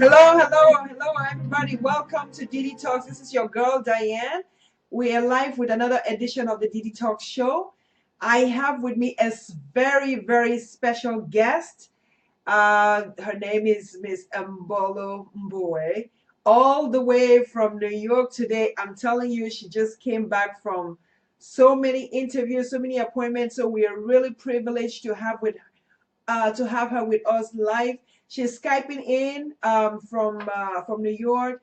Hello, hello, hello, everybody. Welcome to dDTalks. This is your girl, Diane. We are live with another edition of the dDTalks show. I have with me a very, very special guest. Her name is Miss Imbolo Mbue, all the way from New York today. I'm telling you, she just came back from so many interviews, so many appointments. So we are really privileged to have her with us live. She's skyping in from New York.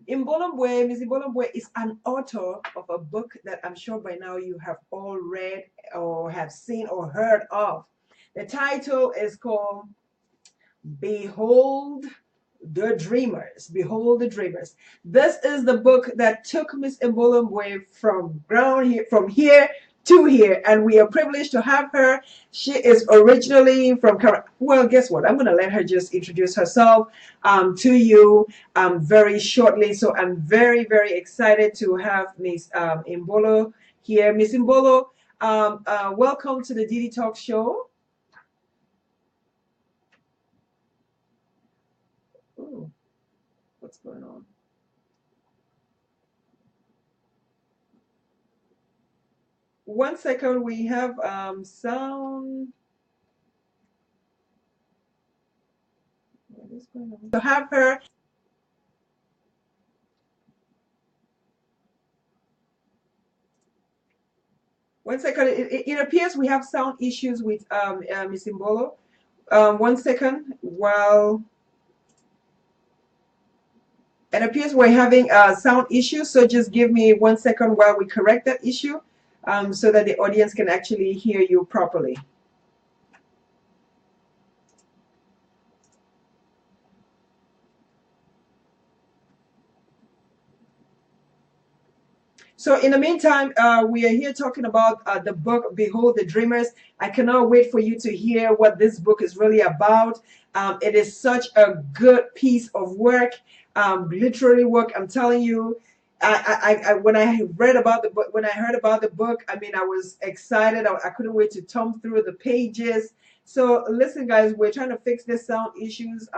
Imbolo Mbue, Miss Imbolo Mbue is an author of a book that I'm sure by now you have all read or have seen or heard of. The title is called Behold the Dreamers. Behold the Dreamers. This is the book that took Miss Imbolo Mbue from here to here, and we are privileged to have her. She is originally from well, guess what? I'm going to let her just introduce herself to you very shortly. So I'm very, very excited to have Miss Imbolo here. Miss Imbolo, welcome to the dDTalks show. Ooh, what's going on? One second, we have sound. What is going on? To have her. One second, it appears we have sound issues with Miss Imbolo. One second, while it appears we're having sound issues, so just give me 1 second while we correct that issue so that the audience can actually hear you properly. So in the meantime, we are here talking about the book, Behold the Dreamers. I cannot wait for you to hear what this book is really about. It is such a good piece of work, literary work. I'm telling you, when I read about the book, when I heard about the book, I mean, I was excited. I couldn't wait to thumb through the pages. So listen, guys, we're trying to fix the sound issues.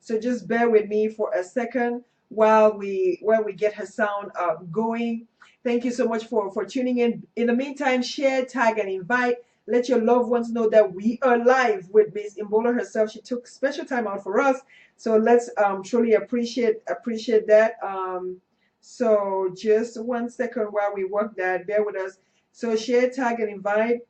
So just bear with me for a second while we get her sound going. Thank you so much for tuning in. In the meantime, share, tag, and invite. Let your loved ones know that we are live with Miss Imbolo herself. She took special time out for us, so let's truly appreciate that. So just 1 second while we work that. Bear with us. So share, tag, and invite.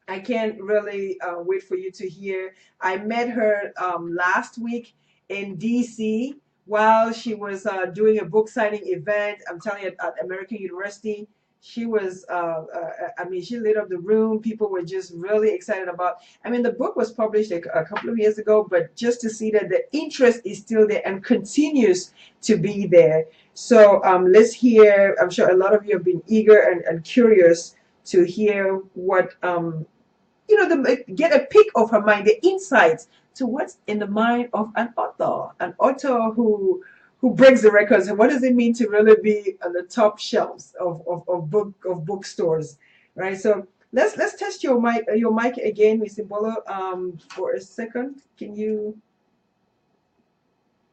I can't really wait for you to hear. I met her last week in DC while she was doing a book signing event. I'm telling you, at American University. She was, I mean, she lit up the room. People were just really excited about. I mean, the book was published a couple of years ago, but just to see that the interest is still there and continues to be there. So let's hear. I'm sure a lot of you have been eager and curious to hear what get a peek of her mind, the insights to what's in the mind of an author who breaks the records. And what does it mean to really be on the top shelves of bookstores, right? So let's test your mic again, Miss Imbolo, for a second. Can you?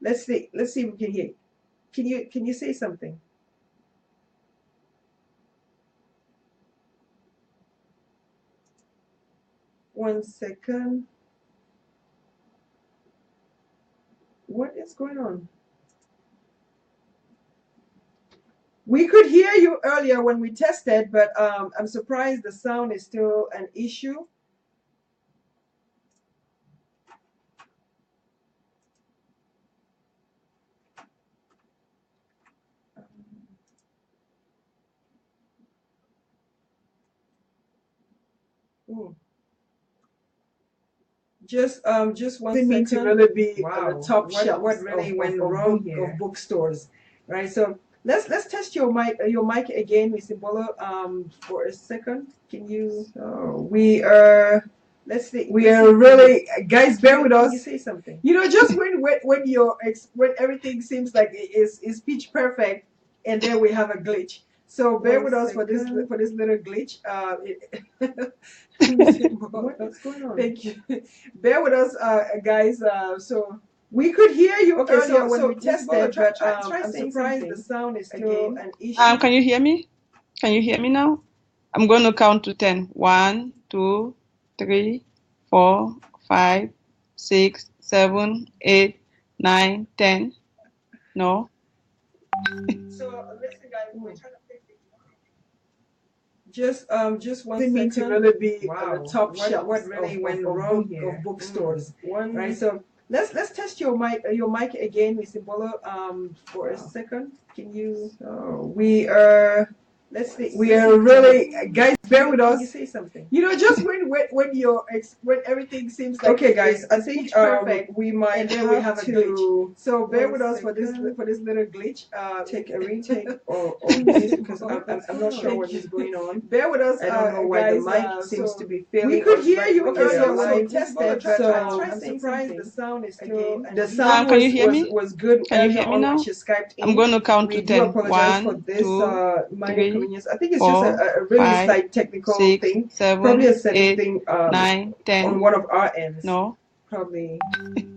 Let's see if we can hear. Can you say something? 1 second. What is going on? We could hear you earlier when we tested, but I'm surprised the sound is still an issue. Ooh. Just 1 second. To really be on the top shelf. What really went wrong here? Of bookstores, right? So let's test your mic again, Miss Imbolo, for a second. Can you? We are. Let's see. We are really, guys. Bear with us. Can you say something? Just when everything seems like it is pitch perfect, and then we have a glitch. So bear with us for this little glitch. What is going on? Thank you. Bear with us, guys. So We could hear you Okay, earlier so when we Miss Bolo, tested, but try I'm saying surprised the something sound is still again. an issue. Can you hear me? Can you hear me now? I'm going to count to 10. 1, 2, 3, 4, 5, 6, 7, 8, 9, 10. No. So listen, guys, we're trying to fix it. Just one Doesn't mean to second. really be on the Wow, top shelves what really went wrong here? of bookstores, right? One. So let's test your mic again, Miss Imbolo, for a Wow. second. Can you? So we are Let's see. we are really, guys, bear with Can you us. say something? You know, just When everything seems like okay, guys. I it's think pitch perfect, we might and then we have a glitch. to So bear one with us for second. this little glitch. Take a retake on this because I'm not sure what is going on. Bear with us, I don't know why guys. the mic seems to be failing We could us hear right you when we earlier are when we live. tested, So but I'm saying surprised the something sound is still again. an The issue. sound Can you hear me? was good Can you earlier hear me on now? when she Skyped I'm in. going to count We to do 10. apologize for 1, this 2, minor 3, inconvenience. I think it's just 4, a really 5, slight technical 6, thing, probably 7, a setting 8, thing 9, on 10. one of our ends. No. Probably.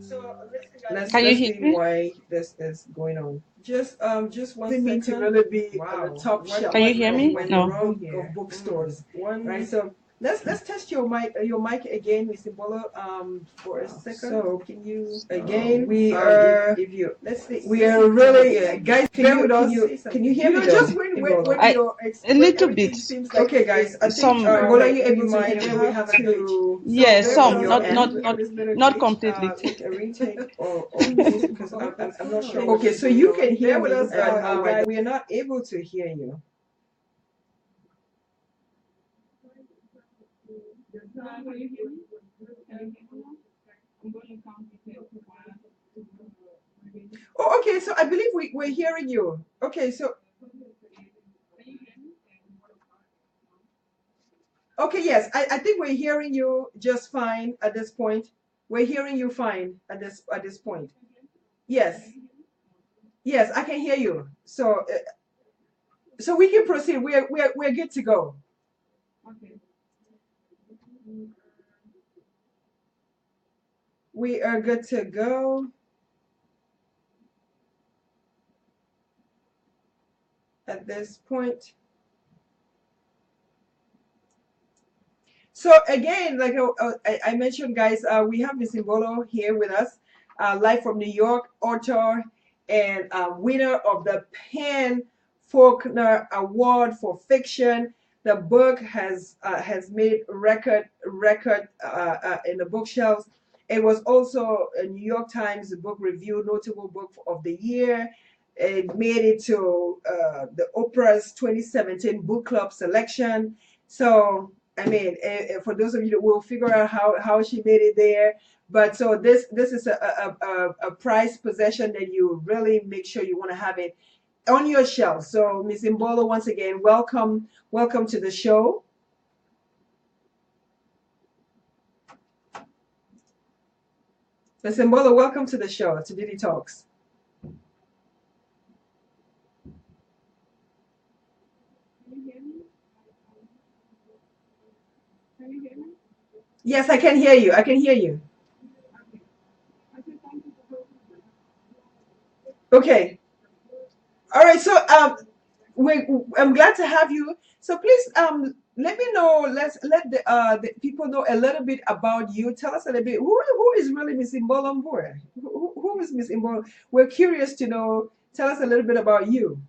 So listen, guys. Can you Let's hear see me? why this is going on. Just one Doesn't mean to second. really be on Wow, the top shelves Can you hear me? went No. wrong of bookstores, One. right? So let's test your mic again, Miss Imbolo, for a second. So Can you again, we are if you let's see we are really, guys, bear with us. can you hear You me know, though? just Imbolo? I A When little bit. everything seems like okay, guys. I think Some. Imbolo, are you we able to might hear? We have a glitch. to Yeah, Bear with some. us, your Not guys, not end. not for this little not glitch. completely. Take a retake on this because I'm not sure. What Okay, is so going you on. can hear Bear with me. us, I don't know why guys. we are not able to hear you. Oh, okay. So I believe we're hearing you. Okay, so okay, yes, I think we're hearing you just fine at this point. We're hearing you fine at this point. Yes, yes, I can hear you. So so we can proceed. We're good to go. We are good to go at this point. So again, like I mentioned, guys, we have Miss Imbolo here with us, live from New York, author and winner of the Penn Faulkner Award for Fiction. The book has made record in the bookshelves. It was also a New York Times Book Review notable book of the year. It made it to the Oprah's 2017 book club selection. So I mean, for those of you that will figure out how she made it there. But so this is a prized possession that you really make sure you want to have it on your shelf. So Miss Imbolo, once again, welcome to the show. Miss Imbolo, welcome to the show, to dDTalks. Yes, I can hear you. I can hear you. Okay. All right. So I'm glad to have you. So please let me know. Let the people know a little bit about you. Tell us a little bit. Who is really Miss Imbolo Mbue? Who is Miss Imbolo? We're curious to know. Tell us a little bit about you.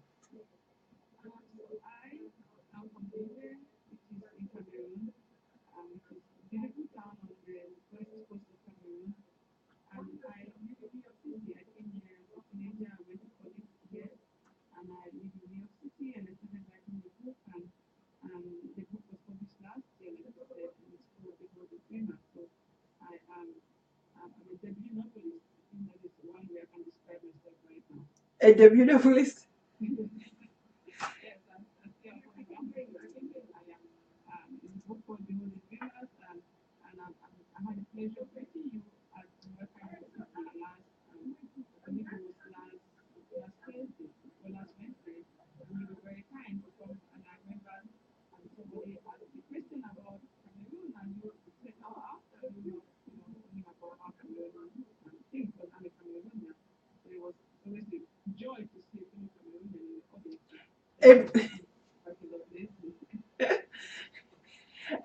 A debut novelist. It,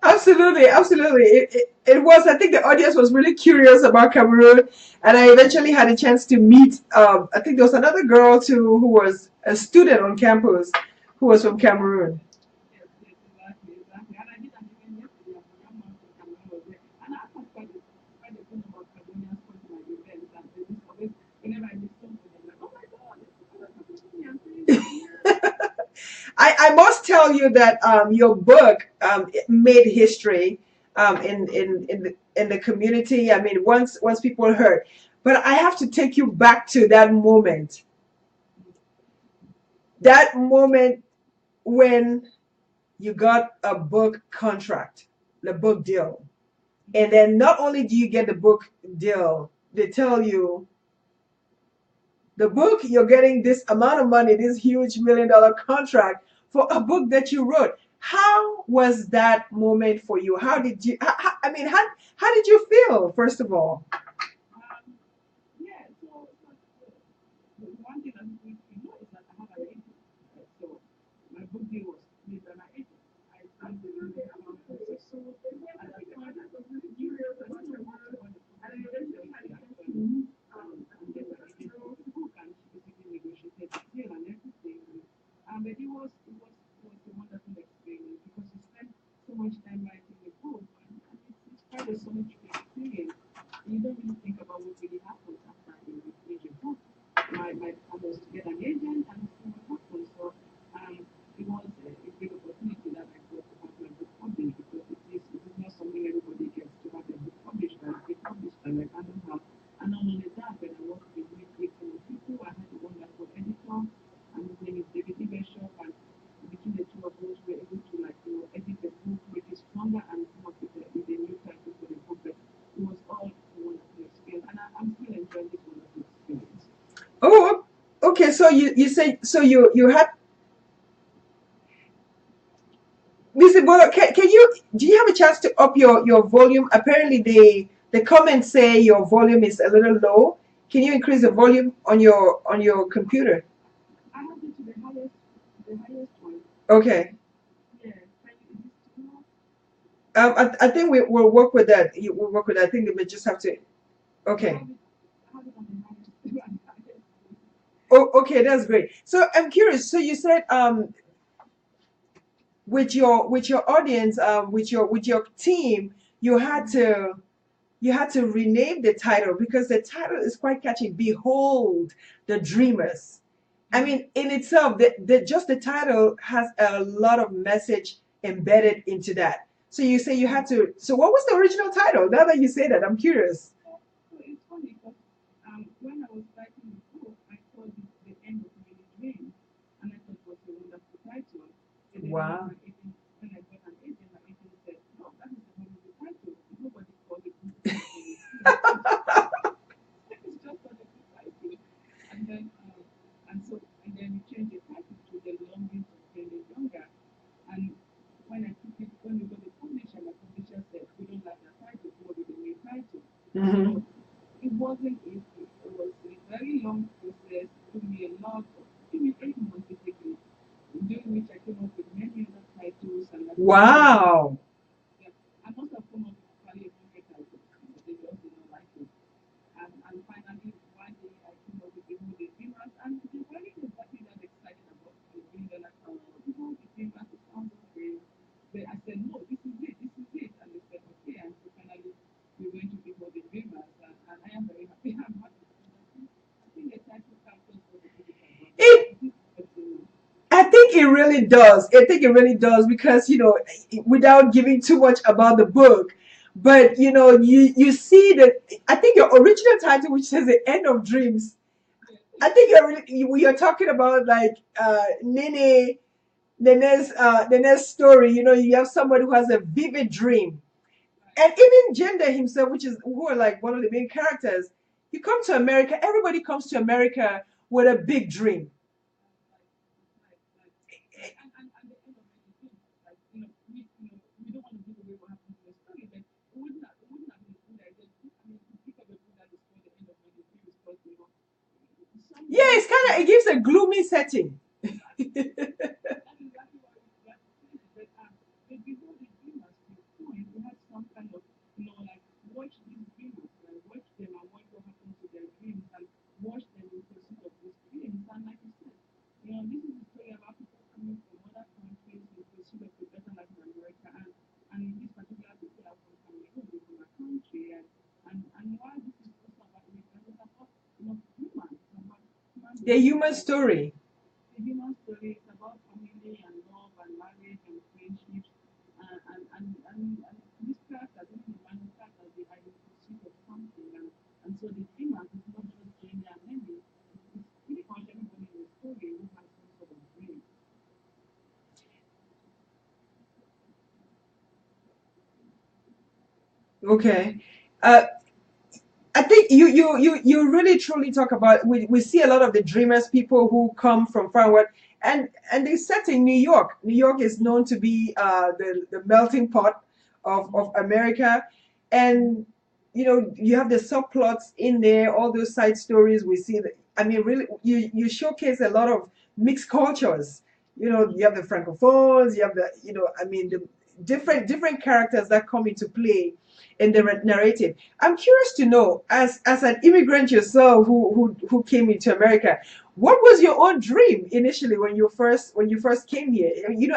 absolutely, absolutely. It was. I think the audience was really curious about Cameroon, and I eventually had a chance to meet. I think there was another girl too who was a student on campus, who was from Cameroon. I must tell you that your book made history in the community. I mean, once people heard, but I have to take you back to that moment when you got a book contract, the book deal, and then not only do you get the book deal, they tell you the book, you're getting this amount of money, this huge $1 million contract for a book that you wrote. How was that moment for you? How did you, I mean, how did you feel, first of all? Oh, okay. So you say so you had Mr. Bolo. Can you do you have a chance to up your volume? Apparently, the comments say your volume is a little low. Can you increase the volume on your computer? Okay. I think we'll work with that. We'll work with that. I think we just have to. Okay. Oh, okay, that's great. So I'm curious. So you said with your audience, with your team, you had to rename the title because the title is quite catchy. Behold the Dreamers. I mean, in itself, just the title has a lot of message embedded into that. So you say you had to. So what was the original title? Now that you say that, I'm curious. Wow. Mhm. Wow. It I think it really does. I think it really does because without giving too much about the book, but you see that I think your original title, which says the end of dreams. I think you're talking about like Nene's story. You have somebody who has a vivid dream, and even Gender himself, who are like one of the main characters. You come to America. Everybody comes to America with a big dream. Yeah, it gives a gloomy setting. The human story. The human story is about family and love and marriage and friendships and this character, this is the minor character, they are in pursuit of something and so the dreamers is not just Jenny and Henry, it's pretty much everybody in the story who has some sort of dream. Okay. I think you really truly talk about, we see a lot of the dreamers, people who come from far away, and they set in New York. New York is known to be the melting pot of America, and you have the subplots in there, all those side stories we see. That, I mean, really, you showcase a lot of mixed cultures. You have the francophones, you have I mean, the different characters that come into play in the narrative. I'm curious to know, as an immigrant yourself who came into America, what was your own dream initially when you first came here?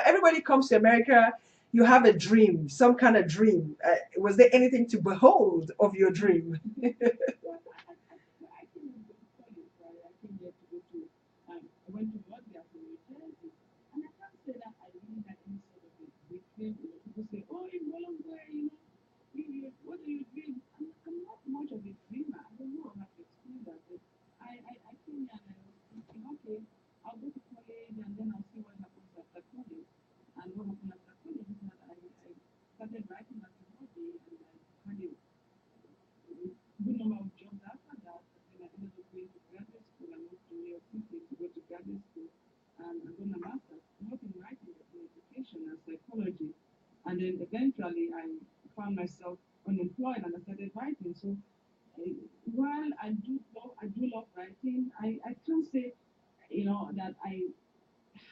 Everybody comes to America, you have a dream, some kind of dream. Was there anything to behold of your dream? Well, I came to college, right? I came here to go to, I went to Georgia to New Jersey. And I can't say that I really had any sort of a big dream. People say, oh, Imbolo Mbue, what do you dream? I'm not much of a dreamer. I don't know how to explain that. But I came here and I was thinking, okay, I'll go to college and then I'll see what happens after college. And what happened after college is that I started writing as a hobby and I had a good number of jobs after that. And then I ended up going to graduate school. I moved to New York City to go to graduate school and got my master's, not in writing, but in education and psychology. And then eventually I found myself unemployed and I started writing. So while I do love writing, I can't say that I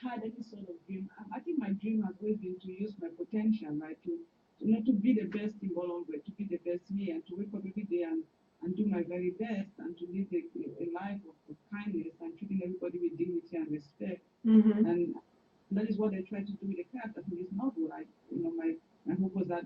had any sort of dream. I think my dream has always been to use my potential, right? To be the best in Bologna, to be the best me, and to wake up every day and do my very best, and to live a life of kindness and treating everybody with dignity and respect. Mm-hmm. And that is what I try to do with the characters in this novel. My hope was that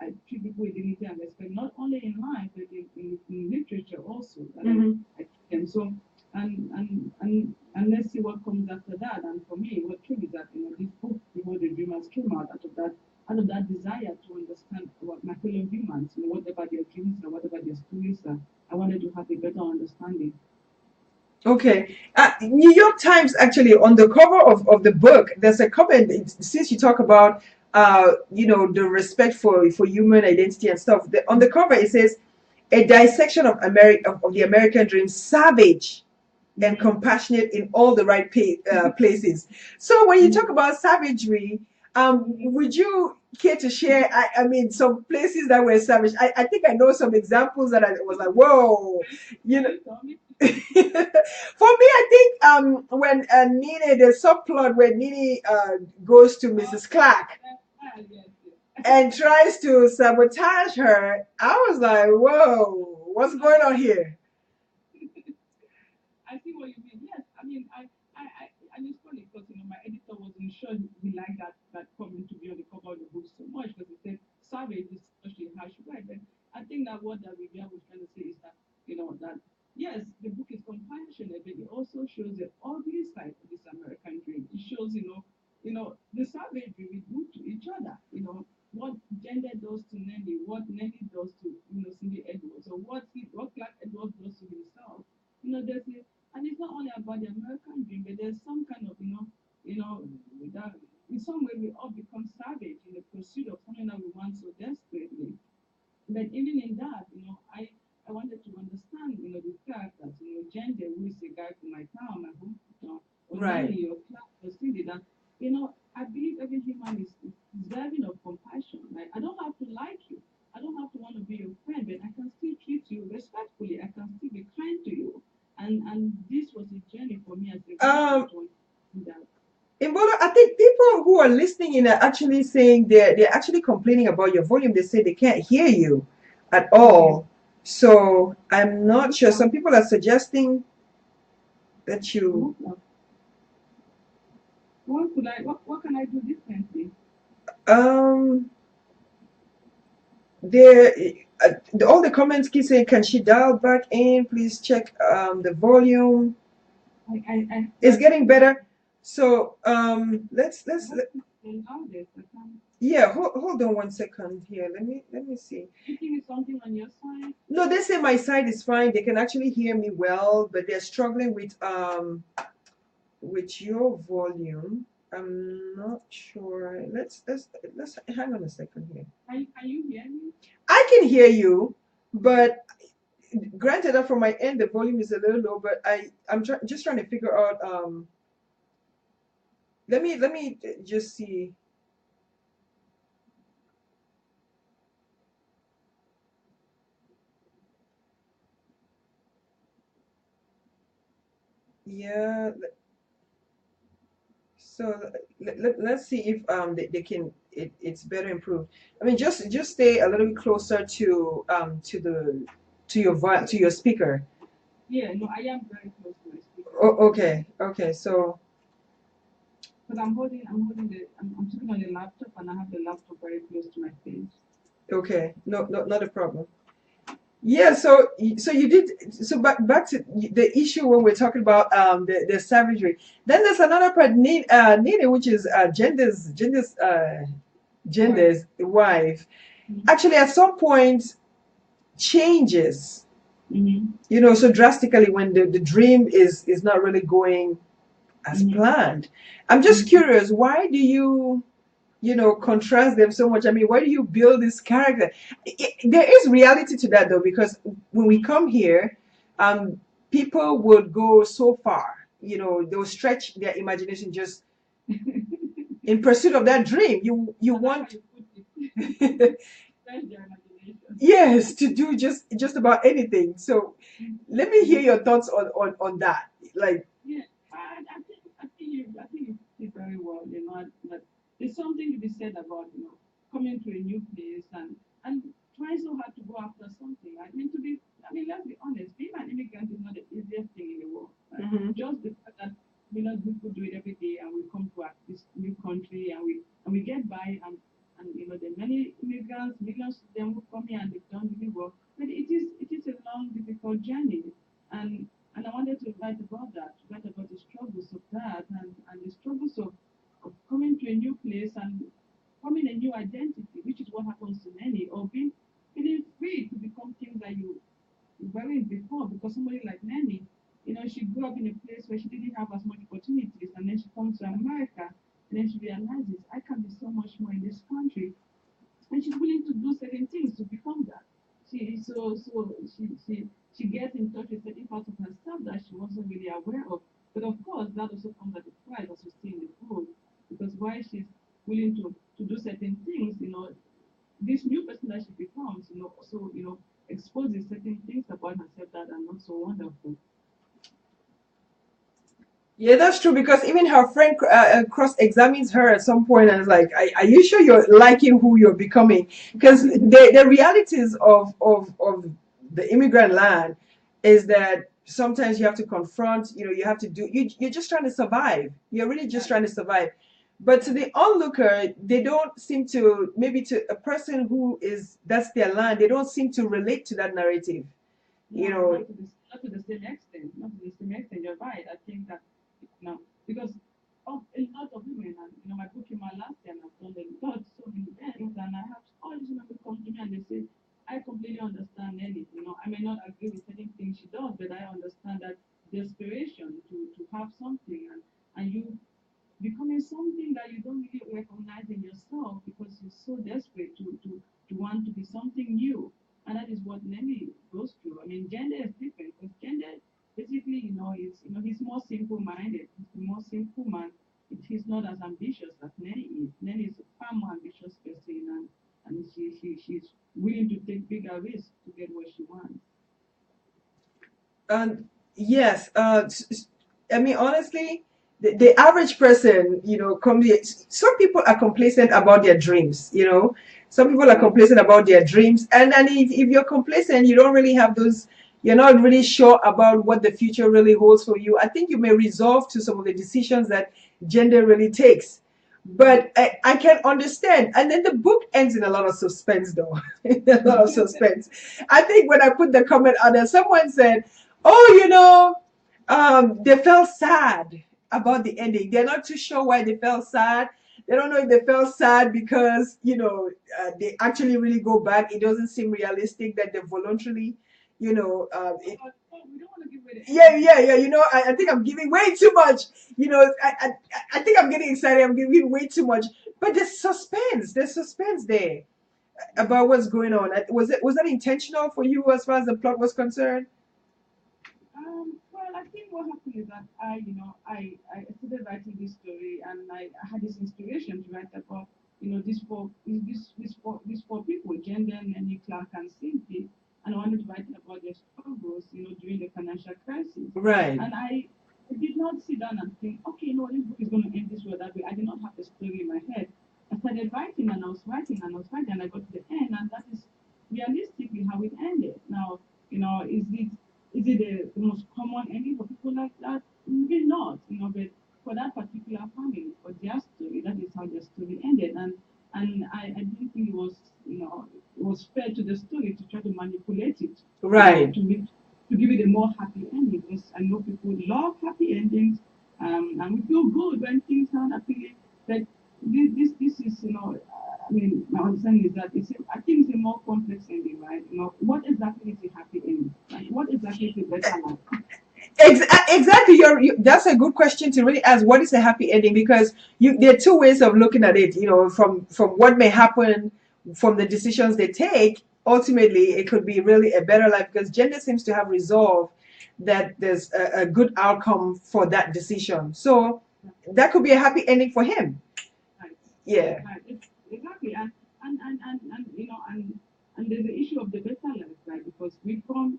I treat people with dignity and respect, not only in life but in literature also. That Mm-hmm. I treat them so. And let's see what comes after that. And for me, what came is that this book, Before the Dreamers, came out of that desire to understand what my fellow humans, whatever their dreams are, whatever their stories are. I wanted to have a better understanding. Okay. New York Times, actually, on the cover of the book, there's a comment. Since you talk about the respect for human identity and stuff, on the cover it says, a dissection of of the American dream, savage and compassionate in all the right places. So when you talk about savagery, would you care to share? I mean, some places that were savage. I think I know some examples that I was like, whoa, you know. For me, I think when Nene, the subplot where Nene goes to Mrs. Clark and tries to sabotage her, I was like, whoa, what's going on here? I see what you mean. Yes, I mean, and it's funny because my editor wasn't sure he liked that comment to be on the cover of the book so much because he said savage is such a harsh word. But I think that what that reviewer was trying to say is that that yes, the book is compassionate, but it also shows the ugly side of this American dream. It shows the savagery we do to each other. What gender does to Nelly, what Nelly does to Cindy Edwards, or what Clark Edwards does to himself. There's and it's not only about the American dream, but there's some kind of, that in some way we all become savage in the pursuit of something that we want so desperately. But even in that, I wanted to understand, the characters, gender, who is the guy from my town, my hometown, or Right. Nelly, or Clark, or Cindy, that, I believe every human is deserving of compassion. Like, I don't have to like you. I don't have to want to be your friend, but I can still treat you respectfully. I can still be kind to you. And this was a journey for me as a writer Um, to understand that. Imbolo, I think people who are listening in are actually saying they're actually complaining about your volume. They say they can't hear you at Okay. all. So I'm not sure. Some people are suggesting that you What, what can I do differently? um there. All the comments keep saying, "Can she dial back in? Please check the volume." It's getting better. So let's yeah, hold on 1 second here. Let me see. You think it's something on your side? No, they say my side is fine. They can actually hear me well, but they're struggling with your volume. I'm not sure. Let's hang on a second here. Can you hear me? I can hear you, but granted that from my end the volume is a little low, but just trying to figure out let me just see. Yeah, so let's see if they can it's better improved. I mean, just stay a little bit closer to your speaker. Yeah, no, I am very close to my speaker. Oh, okay, so Because I'm sitting on the laptop and I have the laptop very close to my face. okay, no, not a problem. Yeah, so you did so back to the issue when we're talking about the savagery. Then there's another part, Nina, which is gender's wife. Actually, at some point, changes. So drastically when the dream is not really going as planned. I'm just curious, why do you contrast them so much? I mean, why do you build this character? There is reality to that though, because when we come here, people would go so far. They'll stretch their imagination just in pursuit of that dream. You want yes, to do just about anything. So let me hear your thoughts on that. Like, Yeah, I think you did very well. That there's something to be said about coming to a new place and trying so hard to go after something. Let's be honest. Being an immigrant is not the easiest thing in the world. Right? Just the fact that people do it every day, and we come to this new country, and we get by, and there are many immigrants, millions of them who come here and they've done really well. But it is a long, difficult journey, and I wanted to write about the struggles of that and the struggles of coming to a new place and forming a new identity, which is what happens to many, or feeling free to become things that you weren't before. Because somebody like Nanny, she grew up in a place where she didn't have as much opportunities, and then she comes to America, and then she realizes I can be so much more in this country, and she's willing to do certain things to become that. She gets in touch with certain parts of herself that she wasn't really aware of. But of course, that also comes at a price, as we see in the book, because while she's willing to do certain things, this new person that she becomes, also exposes certain things about herself that are not so wonderful. yeah, that's true, because even her friend cross-examines her at some point and is like, are you sure you're liking who you're becoming? Because the realities of the immigrant land is that sometimes you have to confront, you have to you're just trying to survive. You're really just trying to survive. But to the onlooker, they don't seem to, maybe to a person that's their land, they don't seem to relate to that narrative. Not to the same extent. Not to the same extent. You're right. I think that because of a lot of women, and my book in my last year, and I've done a lot, so many things, and I have all these women who come to me and they say, I completely understand Nelly. I may not agree with certain things she does, but I understand that desperation to have something, and you becoming something that you don't really recognize in yourself because you're so desperate to want to be something new. And that is what Nelly goes through. I mean, gender is different because gender basically, he's more simple minded. He's a more simple man. He's not as ambitious as Nelly is. Nelly is a far more ambitious person, and she's willing to take bigger risks to get what she wants. Yes. I mean, honestly, the average person, some people are complacent about their dreams. Some people are complacent about their dreams, and if you're complacent, you don't really have those. You're not really sure about what the future really holds for you. I think you may resolve to some of the decisions that gender really takes. But I can understand. And then the book ends in a lot of suspense, though. A lot of suspense. I think when I put the comment out there, someone said, "Oh, they felt sad about the ending. They're not too sure why they felt sad. They don't know if they felt sad because they actually really go back. It doesn't seem realistic that they voluntarily, you know, it, We don't want to give away the yeah, ending. yeah, yeah. I think I'm giving way too much. I think I'm getting excited. I'm giving way too much. But there's suspense. There's suspense there about what's going on. Was that intentional for you as far as the plot was concerned? Well, I think what happened is that I started writing this story, and I had this inspiration to write about, these four people, Gender, Nanny, Clark, and Cynthia, and I wanted to write about their struggles, during the financial crisis. Right. And I did not sit down and think, okay, no, this book is going to end this way or that way. I did not have the story in my head. I started writing, and I was writing, and I was writing, and I got to the end, and that is realistically how it ended. Now, is it the most common ending for people like that? Maybe not, but for that particular family, for their story, that is how their story ended. And I didn't think it was fair to the story to try to manipulate it, Right. to give it a more happy ending, because I know people love happy endings, and we feel good when things turn happily. But this is, I mean, my understanding is that I think it's a more complex ending, right? What exactly is a happy ending? Like, what exactly is a better life? Exactly. That's a good question to really ask. What is a happy ending? Because there are two ways of looking at it. From what may happen, from the decisions they take. Ultimately, it could be really a better life because gender seems to have resolved that there's a good outcome for that decision. So that could be a happy ending for him. Right. Yeah. Right. Exactly. And there's the issue of the better life, right? Because we come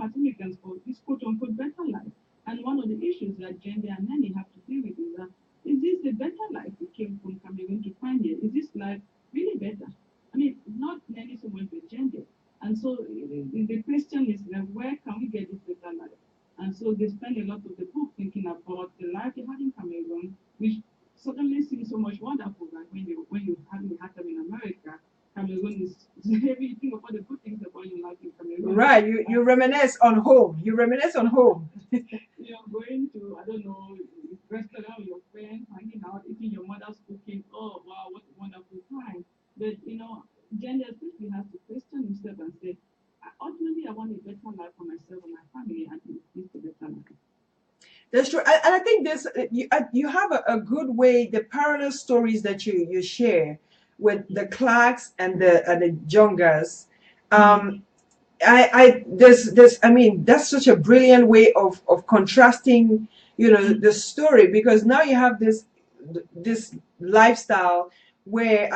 as immigrants for this quote unquote better life. And one of the issues that gender and nanny have to deal with is that, is this the better life we came from Cameroon to find here? Is this life really better? I mean, not nanny so much but gender. And so the question is, where can we get this better life? And so they spend a lot of the book thinking about the life they had in Cameroon, which suddenly seems so much wonderful, right? When you having a hard time in America, Cameroon is everything about the good things about your life in Cameroon. Right. You reminisce on home. You reminisce on home. Going to, I don't know, restaurant with your friends, hanging out, eating your mother's cooking. Oh wow, what a wonderful time! But gender especially has to question himself and say, ultimately, I want a better life for myself and my family, and is this the better life? That's true, and I think this you have a good way the parallel stories that you share with the Clarks and the Jongas. Um, I there's I mean that's such a brilliant way of contrasting the story because now you have this lifestyle where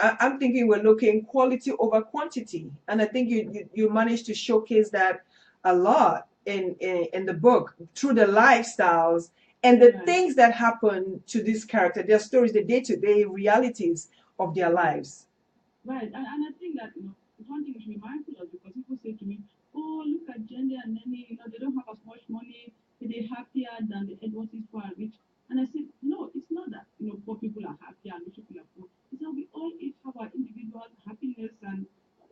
I'm thinking we're looking quality over quantity, and I think you managed to showcase that a lot in the book through the lifestyles and the Right. things that happen to this character, their stories, the day-to-day realities of their lives. Right, and I think that it's one thing we should be mindful of, because people say to me, "Oh, look at gender and nanny. They don't have as much money. They're happier than the Edwards who are rich." And I said, "No, it's not that. Poor people are happier and rich people are poor. It's that we all each have our individual happiness and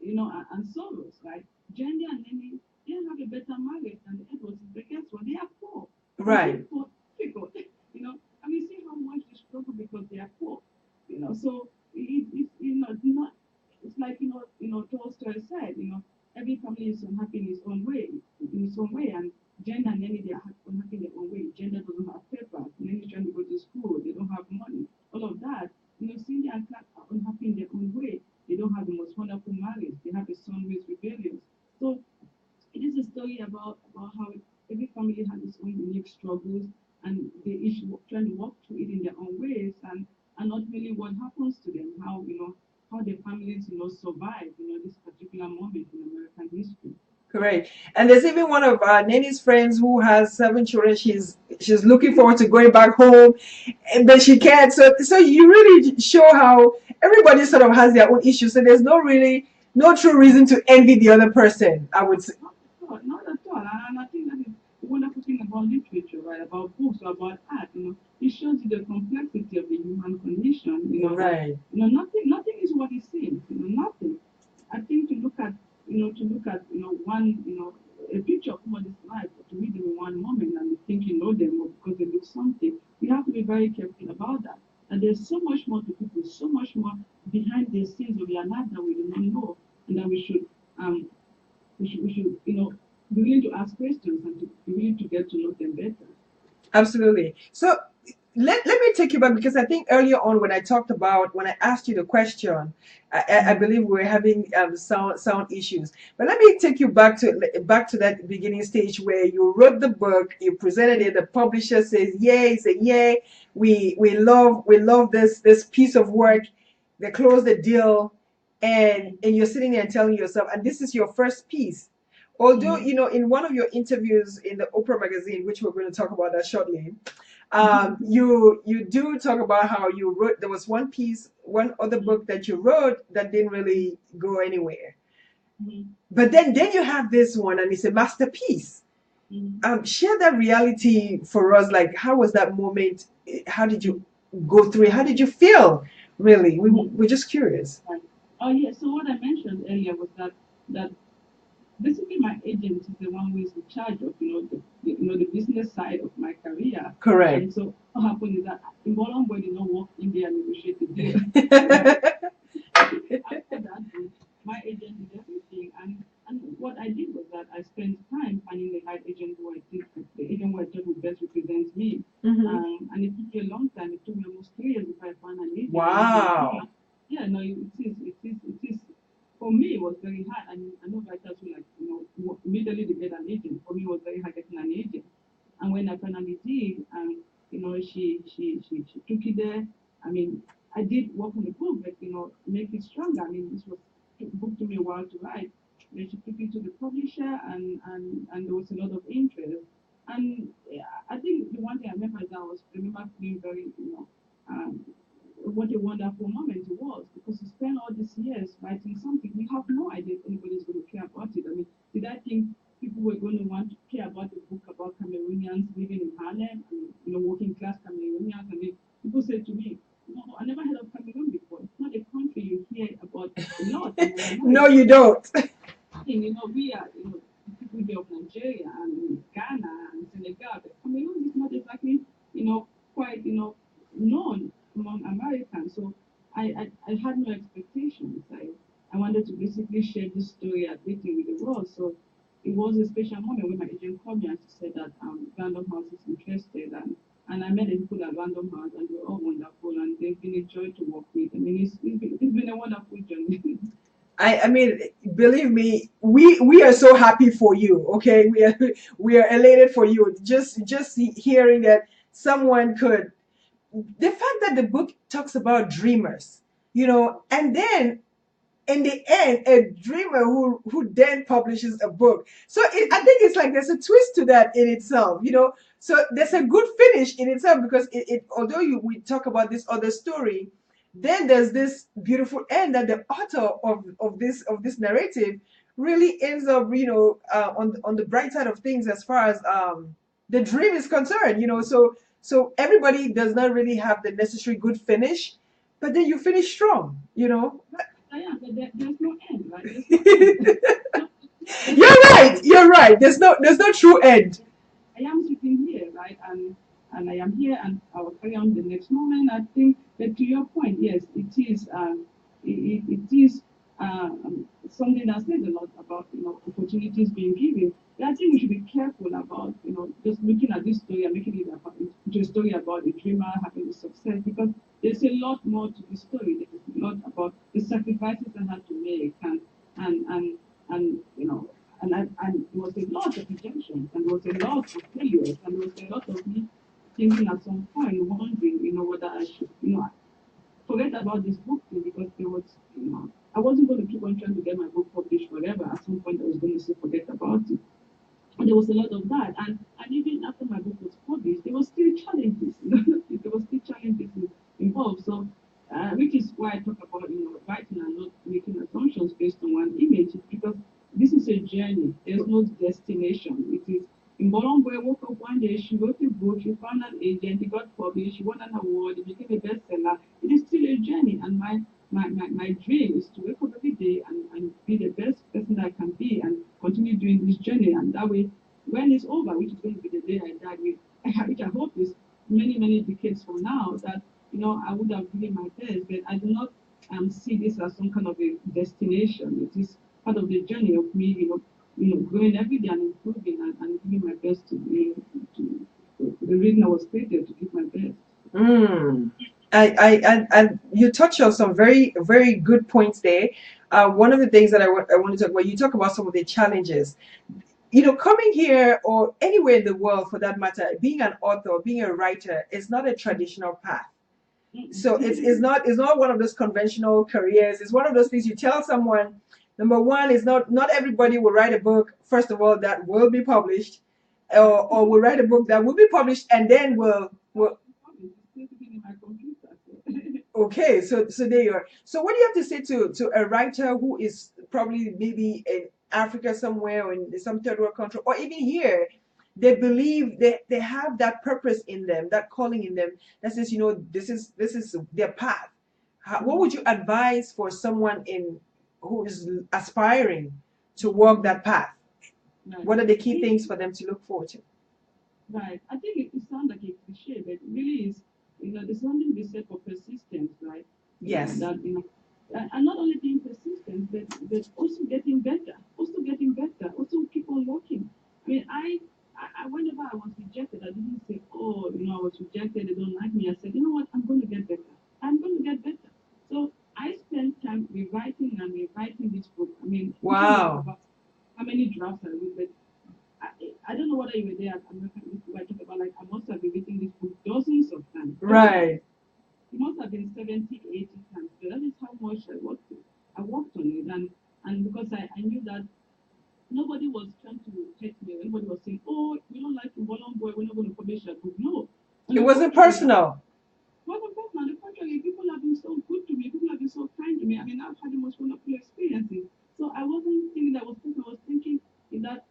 and sorrows, right? Gender and nanny, they have a better marriage than the Edwards, but guess what? They are poor. And Right. being poor is difficult. I mean, see how much they struggle because they are poor. So it's not it's like Tolstoy said, every family is unhappy in its own way, and gender and nanny, they are unhappy in their own way. Gender doesn't have paper, nanny trying to go to school, they don't have money, all of that. Cindy and Clark are unhappy in their own way. They don't have the most wonderful marriage. They have a son who is rebellious. So it is a story about how every family has its own unique struggles, and they each trying to walk through it in their own ways, and ultimately what happens to them, how the families survive this particular moment in American history. Correct. And there's even one of Neni's friends who has 7 children. She's looking forward to going back home, but she can't. So you really show how everybody sort of has their own issues. So there's no true reason to envy the other person. I would say. Not at all, not at all. And I think that is the wonderful thing about literature, right? About books, or about art. it shows you the complexity of the human condition. Right. Nothing is what it seems. Nothing. I think to look at one, a picture of somebody's life, or to meet them in one moment and you think you know them or because they look something, you have to be very careful about that. And there's so much more to people, so much more behind the scenes of their life that we do not know, and that we should be willing to ask questions and to be willing to get to know them better. Absolutely. So let me take you back, because I think earlier on when I asked you the question, I believe we were having sound issues. But let me take you back to that beginning stage where you wrote the book, you presented it, the publisher says yay, say yay, we love this piece of work. They close the deal, and you're sitting there and telling yourself, and this is your first piece. Although, in one of your interviews in the Oprah magazine, which we're going to talk about that shortly, you do talk about how you wrote. There was one other book that you wrote that didn't really go anywhere. But then you have this one, and it's a masterpiece. Share that reality for us. Like, how was that moment? How did you go through it? How did you feel? Really, we're just curious. Oh yeah. So what I mentioned earlier was that basically my agent is the one who is in charge of the business side of my career. Correct. And so what happened is that Imbolo Mbue did not walk in there and negotiate the deal. After that, my agent did everything, and what I did was that I spent time finding the right agent who I thought would best represent me. And it took me a long time. It took me almost 3 years before I found an agent. Wow. Yeah, no, it is. For me, it was very hard. I know writers who immediately they get an agent. For me, it was very hard getting an agent. And when I finally did, she took it there. I mean, I did work on the book, but make it stronger. I mean, this was a book took me a while to write. Then she took it to the publisher, and there was a lot of interest. And yeah, I think the one thing I remember is that I remember feeling very, what a wonderful moment it was, because you spend all these years writing something, you have no idea if anybody's going to care about it. I mean, did I think people were going to want to care about a book about Cameroonians living in Harlem, working class Cameroonians? I mean, people say to me, no, I never heard of Cameroon before. It's not a country you hear about a lot. No, you don't. We are, people here of Nigeria and Ghana and Senegal, but Cameroon is not exactly, quite, known among Americans. So I had no expectations. I wanted to basically share this story at meeting with the world. So it was a special moment when my agent called me and she said that Random House is interested, and I met the people at Random House, and they were all wonderful, and they've been a joy to work with. I mean, it's been a wonderful journey. I mean, believe me, we are so happy for you. Okay, we are elated for you. Just hearing that someone could, the fact that the book talks about dreamers, and then in the end, a dreamer who then publishes a book. So I think it's like there's a twist to that in itself. So there's a good finish in itself, because although we talk about this other story, then there's this beautiful end that the author of this narrative really ends up, on the bright side of things, as far as the dream is concerned. So everybody does not really have the necessary good finish, but then you finish strong. Yeah, but there's no end, right? No You're right. There's no true end. I am sitting here, right? And I am here, and I will carry on the next moment. I think that to your point, yes, it is. It is something that says a lot about opportunities being given. But I think we should be careful about just looking at this story and making it into a story about a dreamer having a success, because there's a lot more to the story. There's a lot about the sacrifices I had to make, and and and and there was a lot of rejections, and there was a lot of failures, and there was a lot of me thinking at some point, wondering, whether I should, forget about this book thing, because there was, I wasn't going to keep on trying to get my book published forever. At some point, I was going to say forget about it. And there was a lot of that, and even after my book was published, there was still challenges. There was still challenges involved. So, which is why I talk about writing and not making assumptions based on one image, because this is a journey. There's no destination. Imbolo Mbue woke up one day, she wrote a book, she found an agent, he got published, she won an award, it became a bestseller. It is still a journey, and my dream is to wake up every day and be the best person that I can be and continue doing this journey. And that way, when it's over, which is going to be the day I die, which I hope is many, many decades from now, that I would have given my best, but I do not see this as some kind of a destination. It is part of the journey of me, growing every day and improving and giving my best to the reason I was created to give my best. Mm. And you touch on some very, very good points there. One of the things that I want to talk about, you talk about some of the challenges. Coming here or anywhere in the world for that matter, being an author, being a writer is not a traditional path. So it's not one of those conventional careers. It's one of those things you tell someone. Number one is not everybody will write a book, first of all, that will be published, or will write a book that will be published and then will okay, so there you are. So what do you have to say to a writer who is probably maybe in Africa somewhere or in some third world country or even here? They believe they have that purpose in them, that calling in them that says, this is their path. What would you advise for someone who is aspiring to walk that path? Right. What are the key things for them to look forward to? Right. I think it sounds like a cliche, but it really is, there's something to be said for persistence, right? Yes. And not only being persistent, but also getting better, also keep on working. I mean, whenever I was rejected, I didn't say, oh, I was rejected, they don't like me. I said, you know what, I'm going to get better. I'm going to get better. So I spent time rewriting this book. I mean, wow. How many drafts I wrote, but I don't know whether you were there at American Institute. I talk about like I must have been reading this book dozens of times. Right. It must have been 70, 80 times. So that is how much I worked on it, and because I knew that nobody was trying to hate me. Everybody was saying, "Oh, we don't like Imbolo Mbue. We're not going to publish that book." No, it wasn't personal. It wasn't personal. On the contrary, people have been so good to me. People have been so kind to me. I mean, I've had the most wonderful experiences. So I wasn't thinking that was personal. I was thinking that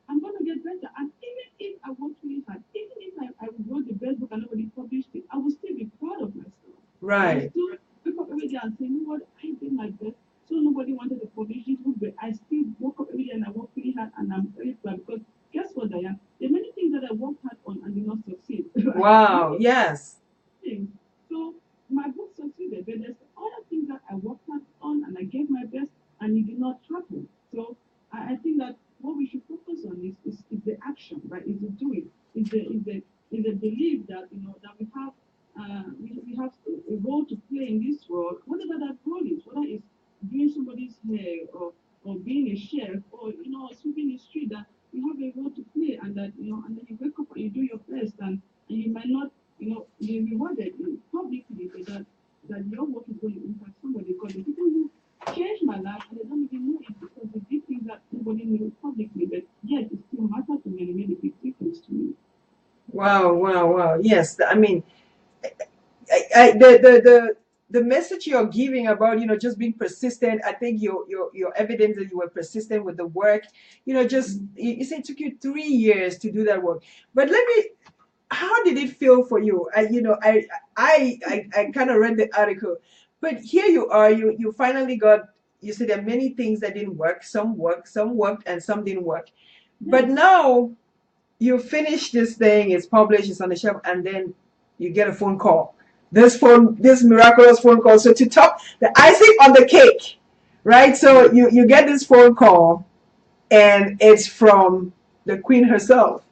I'm going to get better. And even if I worked really hard, even if I wrote the best book and nobody published it, I would still be proud of myself. Right. I would still wake up every day and say, you know what, I did my best. So nobody wanted to publish this book, but I still woke up every day and I worked really hard, and I'm very proud because guess what, Diane? There are many things that I worked hard on and did not succeed. Wow. Yes. Things. So my book succeeded, but there's other things that I worked hard on and I gave my best and it did not happen. So I think that what we should focus on is the action, right? Is the doing, is the belief that that we have a role to play in this world, whatever that role is, whether it's doing somebody's hair or being a chef or sweeping the street, that you have a role to play, and that and then you wake up and you do your best, and you might not be rewarded publicly, but that your work is going to impact somebody, because the people who changed my life and they don't even know it because they did things that nobody knew publicly, but yet it still matters to me and it made a big difference to me. Wow, wow, wow. Yes, I mean, the message you're giving about just being persistent. I think your evidence that you were persistent with the work. Just you say it took you 3 years to do that work. But how did it feel for you? I kind of read the article, but here you are. You finally got. You said there are many things that didn't work. Some worked, and some didn't work. But now you finish this thing, it's published, it's on the shelf, and then you get a phone call. This miraculous phone call. So to top the icing on the cake, right? So you get this phone call, and it's from the queen herself,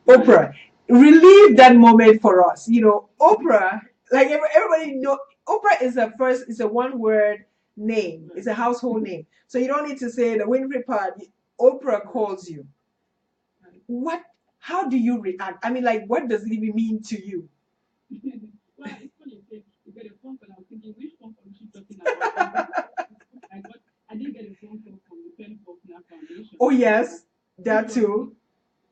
Oprah. Relieve that moment for us. Oprah, like everybody know, Oprah is a one word name. It's a household name. So you don't need to say the Winfrey part. Oprah calls you. What? How do you react? I mean, like, what does it even mean to you? Well, it's funny. You get a phone call. I was thinking, which phone call is she talking about? I did get a phone call from the Penny Faulkner Foundation. Oh yes, that too.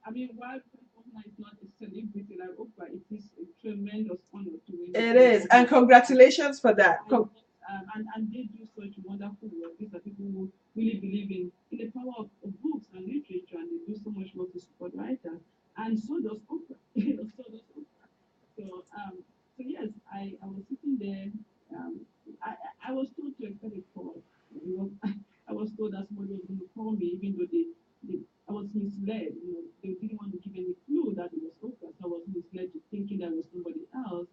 I mean, while Penny Faulkner is not a celebrity like Oprah, it is a tremendous honor to win. It is, and congratulations for that. And they do such wonderful work. These are people who really believe in the power of books and literature, and they do so much work to support writers. was told that somebody was going to call me, even though I was misled. They didn't want to give any clue that it was Oprah, so I was misled to thinking that it was somebody else.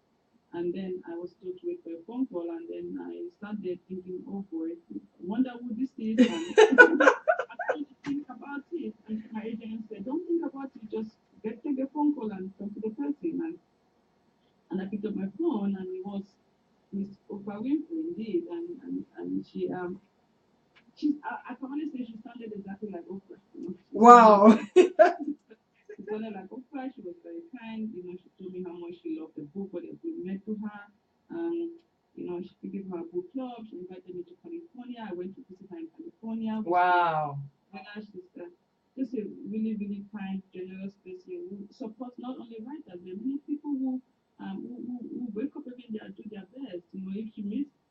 And then I was told to wait for a phone call, and then I started thinking, oh boy, I wonder who this is. And I started to think about it. And my agent said, don't think about it, just take a phone call and talk to the person. And I picked up my phone, and it was Miss Oprah Winfrey indeed. And I can only say she sounded exactly like Oprah. Wow. She sounded like Oprah. She was very kind. She told me how much she loved the book, what it meant to her. She gave her a book club. She invited me to California. I went to visit her in California. Wow. She's just a really, really kind, generous person who supports not only writers, but many people who wake up every day and do their best.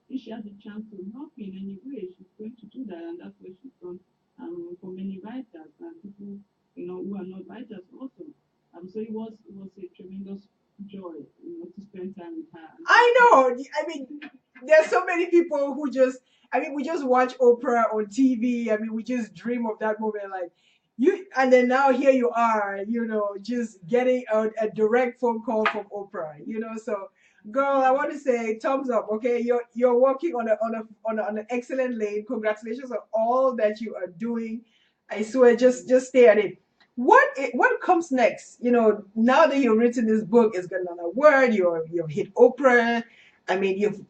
If she has a chance to help me in any way, she's going to do that, and that's what she's done for many writers and people who are not writers also. So it was a tremendous joy, to spend time with her. I know. I mean, there's so many people who just, I mean, we just watch Oprah on TV. I mean, we just dream of that moment, like you, and then now here you are, just getting a direct phone call from Oprah, So, girl, I want to say thumbs up. Okay, you're working on an excellent lane. Congratulations on all that you are doing. I swear, just stay at it. What comes next? Now that you've written this book, it's got another word. You've hit Oprah. I mean, you've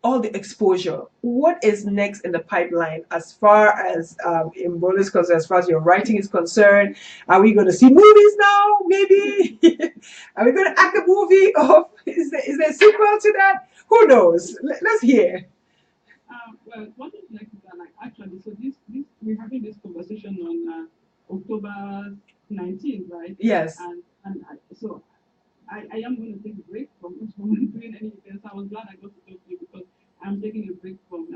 all the exposure. What is next in the pipeline as far as Imbolo is concerned, as far as your writing is concerned? Are we going to see movies now? Maybe are we going to act a movie? Or is there a sequel to that? Who knows? Let's hear. Well, what is next is that, like, actually, so this we're having this conversation on October 19th, right? Yes. So I am going to take a break from doing any events. I was glad I got to talk to you because I'm taking a break from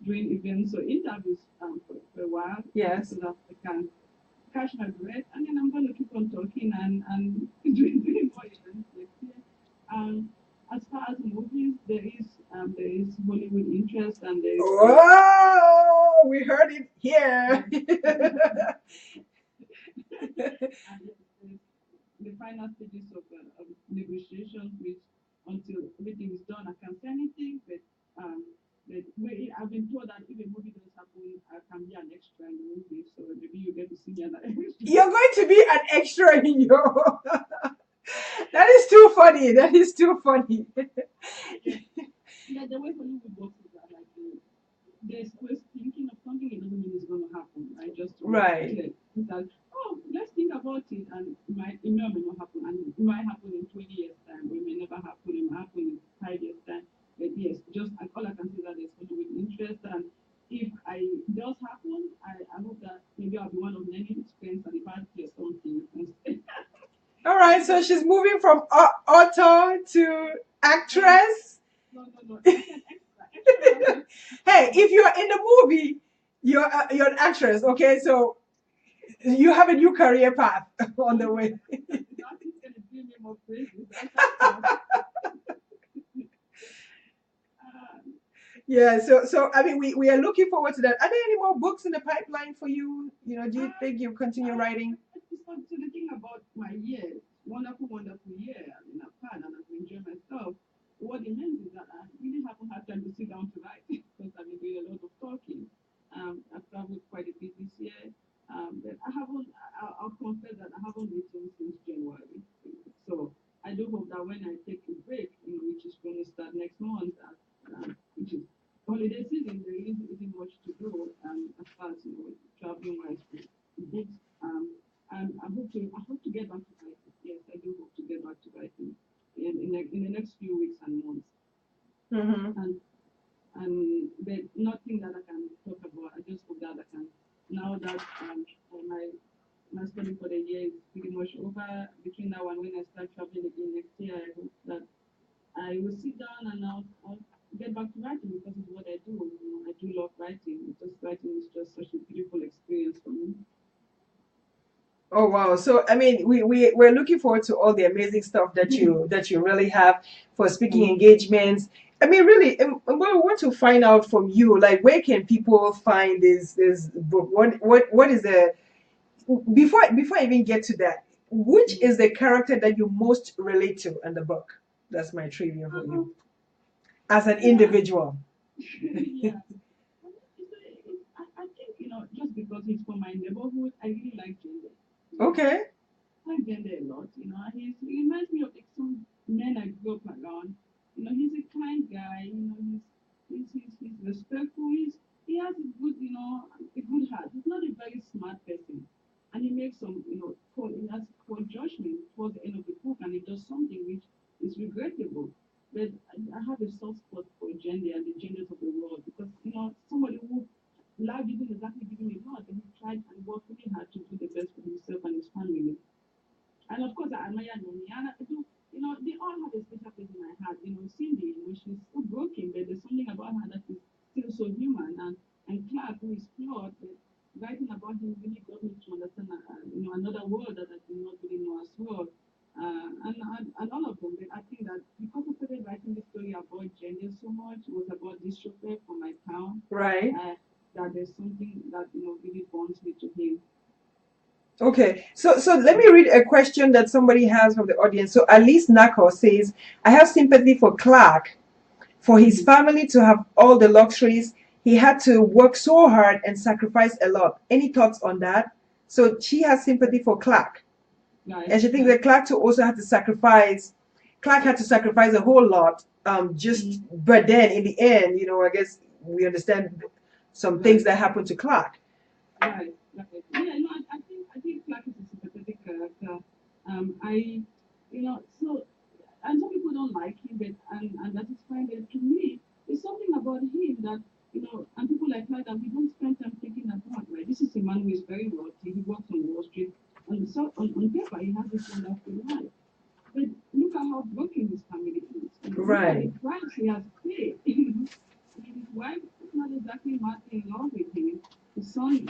doing events, so interviews for a while. Yes. So that I can catch my breath, and then I'm going to keep on talking and doing more events next year. As far as movies, there is Hollywood interest, and there is Oh, we heard it here. and the final stages of negotiations, which until everything is done, I can't say anything. I've been told that if a movie does happen, I can be an extra in the movie, so maybe you get to see me as an extra. You're going to be an extra in your. That is too funny. That is too funny. Yeah, the way Hollywood works is that, like, there's always thinking of something. It doesn't mean it's going to happen. Right? Just to Right. clear. It's like, oh, let's think about it, and it may or may not happen, and it might happen in 20 years time, or it may never happen. It might happen in 5 years time. But yes, just all I can say is that there's Hollywood interest, and if it does happen, I hope that maybe I'll be one of many friends at the party or something. All right. So she's moving from author to actress. No. I said extra. Hey, if you're in the movie, you're an actress. Okay, so you have a new career path on the way. Nothing's gonna do me more crazy. Yeah. So I mean, we are looking forward to that. Are there any more books in the pipeline for you? Do you think you continue writing? So the thing about my year, wonderful year, I mean, I've had and I've enjoyed myself. What it means is that I really haven't had time to sit down to write because I've been doing a lot of talking. I've traveled quite a bit this year, but I haven't. I'll confess that I haven't written since January. So I do hope that when I take a break, which is going to start next month, which is holiday season, there isn't much to do as far as traveling wise with books. I hope to get back to writing. Yes, I do hope to get back to writing in the next few weeks and months. Mm-hmm. But nothing that I can talk about. I just hope that I can, now that my study for the year is pretty much over. Between now and when I start traveling again next year, I hope that I will sit down and I'll get back to writing because it's what I do. I do love writing. Writing is just such a beautiful experience for me. Oh wow! So I mean, we're looking forward to all the amazing stuff that you really have for speaking engagements. I mean, really, we want to find out from you, like, where can people find this book? What is the before I even get to that, which is the character that you most relate to in the book? That's my trivia for you as an individual. Yeah. I think, just because he's from my neighborhood, I really like gender. Okay. I like gender a lot. He reminds me of like some men I grew up around. He's a kind guy. He's respectful. He has a good heart. He's not a very smart person, and he makes some, he has poor judgment towards the end of the book, and he does something which is regrettable. But I have a soft spot for gender and the genders of the world because somebody who life didn't exactly give him a lot, and he tried and worked really hard to do the best for himself and his family. And of course, I admire Nomi. And I do, they all have a special place in my heart. Cindy, she's so broken, but there's something about her that is still so human. And Clark, who is flawed, but writing about him really got me to understand, another world that I did not really know as well. And all of them, but I think that because I started writing this story about gender so much, it was about this chauffeur from my town. Right. That there's something that really bonds me to him. Okay, so let me read a question that somebody has from the audience. So Alice Nako says, I have sympathy for Clark, for his family to have all the luxuries. He had to work so hard and sacrifice a lot. Any thoughts on that? So she has sympathy for Clark. Right. And she thinks that Clark too also had to sacrifice. Clark had to sacrifice a whole lot. But then in the end, I guess we understand some things that happened to Clark. Right. Yeah, no, I think Clark is a sympathetic character. So, and some people don't like him, but and that is fine. But to me, there's something about him that and people like Clark that we don't spend time thinking about. Right, this is a man who is very wealthy. He works on Wall Street, and so on paper he has this wonderful life. But look at how broken his family is. Right. Look at the price he has paid. His wife is not exactly madly in love with him. His son,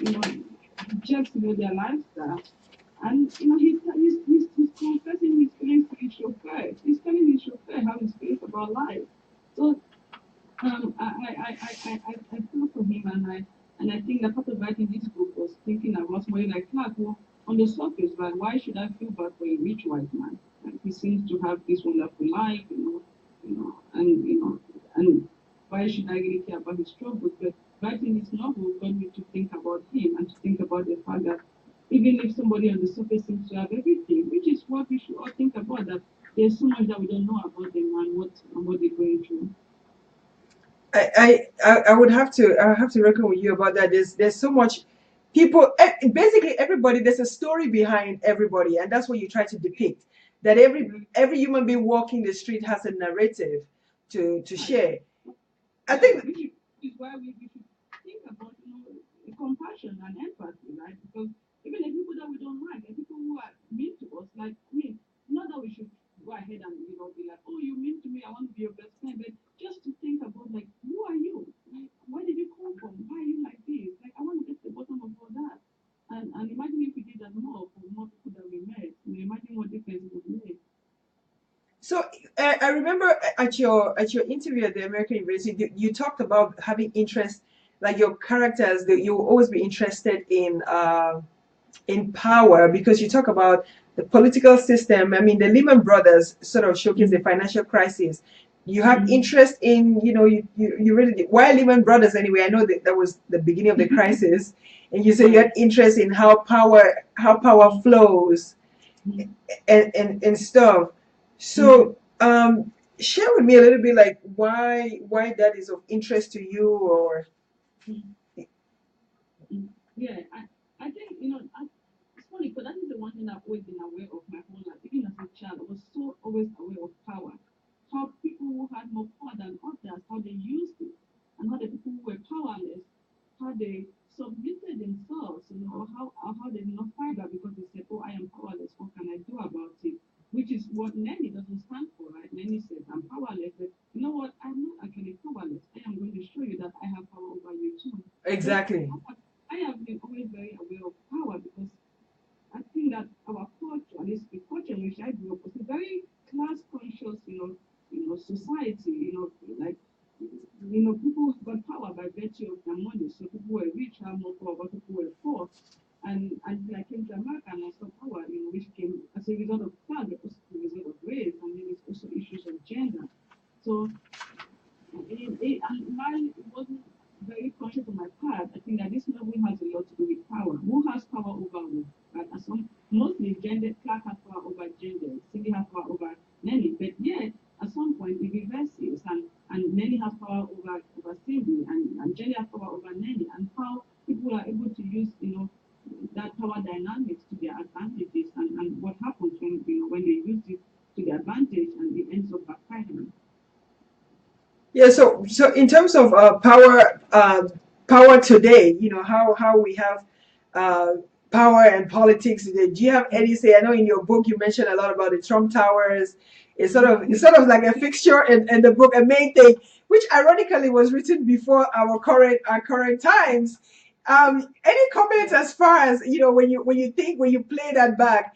rejects their lifestyle. And he's confessing his feelings to his chauffeur. He's telling his chauffeur how he feels about life. So I feel for him, and I think that part of writing this book was thinking about somebody like Clark, who on the surface, right? Why should I feel bad for a rich white man? Like, he seems to have this wonderful life, and why should I really care about his struggles? But writing this novel got me to think about him and to think about the fact that even if somebody on the surface seems to have everything, which is what we should all think about, that there's so much that we don't know about them and what they're going through. I would have to reckon with you about that. There's so much people, basically everybody. There's a story behind everybody, and that's what you try to depict. That every human being walking the street has a narrative to share. I think. Which is why we should think about compassion and empathy, right? Because even the people that we don't like, the people who are mean to us, like me, not that we should go ahead and be like, oh, you mean to me, I want to be your best friend, but just to think about like, who are you? Like, where did you come from? Why are you like this? Like, I want to get to the bottom of all that. And imagine if we did that more for more people that we met. Imagine what difference it would make. So I remember at your interview at the American University, you talked about having interest, like your characters, that you will always be interested in power because you talk about the political system. I mean, the Lehman Brothers sort of showcase the financial crisis. You have interest in, you really did. Why Lehman Brothers anyway? I know that was the beginning of the crisis, and you say you had interest in how power flows and stuff. So share with me a little bit like why that is of interest to you or. Yeah, I think it's funny because that is the one thing I've always been aware of my whole life. Even as a child, I was so always aware of power, how people who had more power than others, how they used it, and how the people who were powerless, how they submitted themselves, or how they did not fight back because they said, "Oh, I am powerless. What can I do about it?" Which is what Nanny doesn't stand for, right? Nanny says, "I'm powerless," but you know what? I'm not actually powerless. I am going to show you that I have power over you too. Exactly. I have been always very aware of power because I think that our culture, at least the culture in which I grew up, was a very class conscious, society. Like have no power, what people were for. And until I came to America and I saw power, which came as a result of class, but also as a result of race, and then it's also issues of gender. So and while it wasn't very conscious on my part, I think that this level has a lot to do with power. Who has power over who? Right? And mostly gender, Clark has power over gender, Cindy has power over Nelly, but yet at some point it reverses, and Nelly has power over Cindy, and Jenny has power over Nelly, and how people are able to use that power dynamics to their advantages, and what happens when they use it to their advantage and it ends up backfiring. Yeah, so in terms of power today, how we have uh, power and politics today. Do you have any say? I know in your book you mentioned a lot about the Trump Towers. It's sort of like a fixture in the book, a main thing, which ironically was written before our current times. Any comments as far as when you play that back?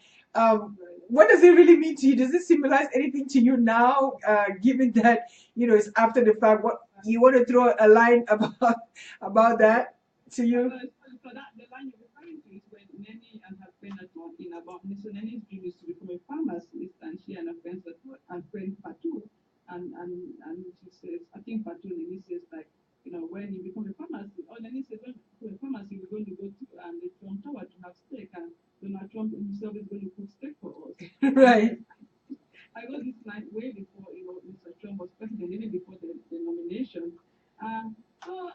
What does it really mean to you? Does it symbolize anything to you now, given that it's after the fact? What you want to throw a line about that to you? So that the line you're referring to is when Nenny and her friend are talking about so Nenny's dream is to become a pharmacist, and she and her friends are friend Patu, and she says, I think Patu Nenny says like, when you become a pharmacist, or Nenny says when you become a pharmacist, we're going to go to the Trump Tower to have steak, and Donald Trump himself is going to cook steak for us. Right. I got this line way before Mr. Trump was president, even before the nomination. So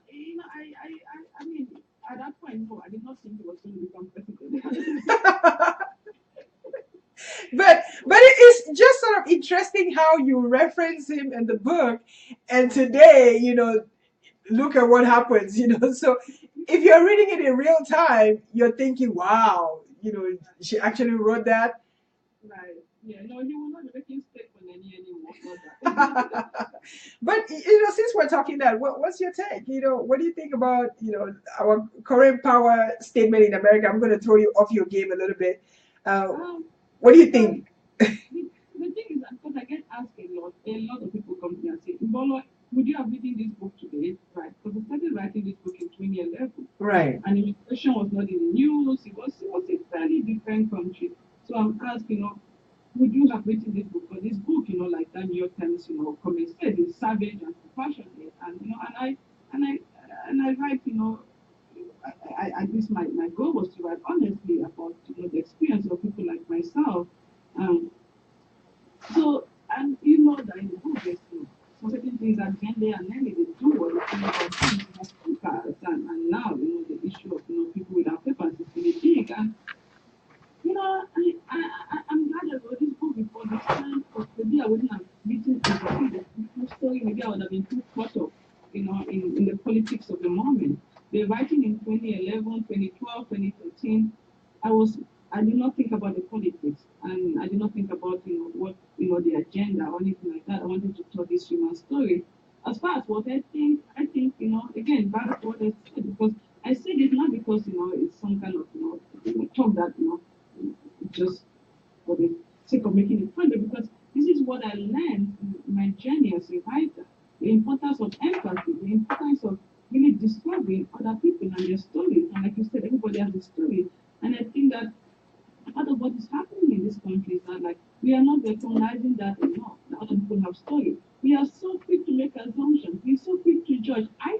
I mean, at that point, no, I did not think he was going to become president. But it is just sort of interesting how you reference him in the book, and today, look at what happens. So if you're reading it in real time, you're thinking, wow, she actually wrote that. Right. Yeah. No, he will not be making steak for Nenny anymore. Not that. But since we're talking that, what's your take? What do you think about our current power statement in America? I'm going to throw you off your game a little bit. What do you think? The thing is that because I get asked a lot of people come to me and say, Imbolo, would you have written this book today? Right. Because I started writing this book in 2011. Right. And immigration was not in the news. It was a fairly different country. So I'm asked, would you have written this book? Because this book, like that New York Times, comment said, is savage and compassionate, and I write, I guess my goal was to write honestly about the experience of people like myself. Um, so and that in the book there's some certain things that gender and Nelly they do or the thing about papers, and now the issue of people without papers is really big, and I'm glad I wrote this book before this time, because maybe I wouldn't have written the story. Maybe I would have been too caught up, in the politics of the moment. The writing in 2011, 2012, 2013, I did not think about the politics, and I did not think about, what, the agenda or anything like that. I wanted to tell this human story. As far as what I think, again, back to what I said, because I said it not because, it's some kind of, talk that, just for the sake of making it fun, but because this is what I learned in my journey as a writer. The importance of empathy, the importance of really discovering other people and their stories. And like you said, everybody has a story. And I think that part of what is happening in this country is that, like, we are not recognizing that enough, that other people have stories. We are so quick to make assumptions. We're so quick to judge. I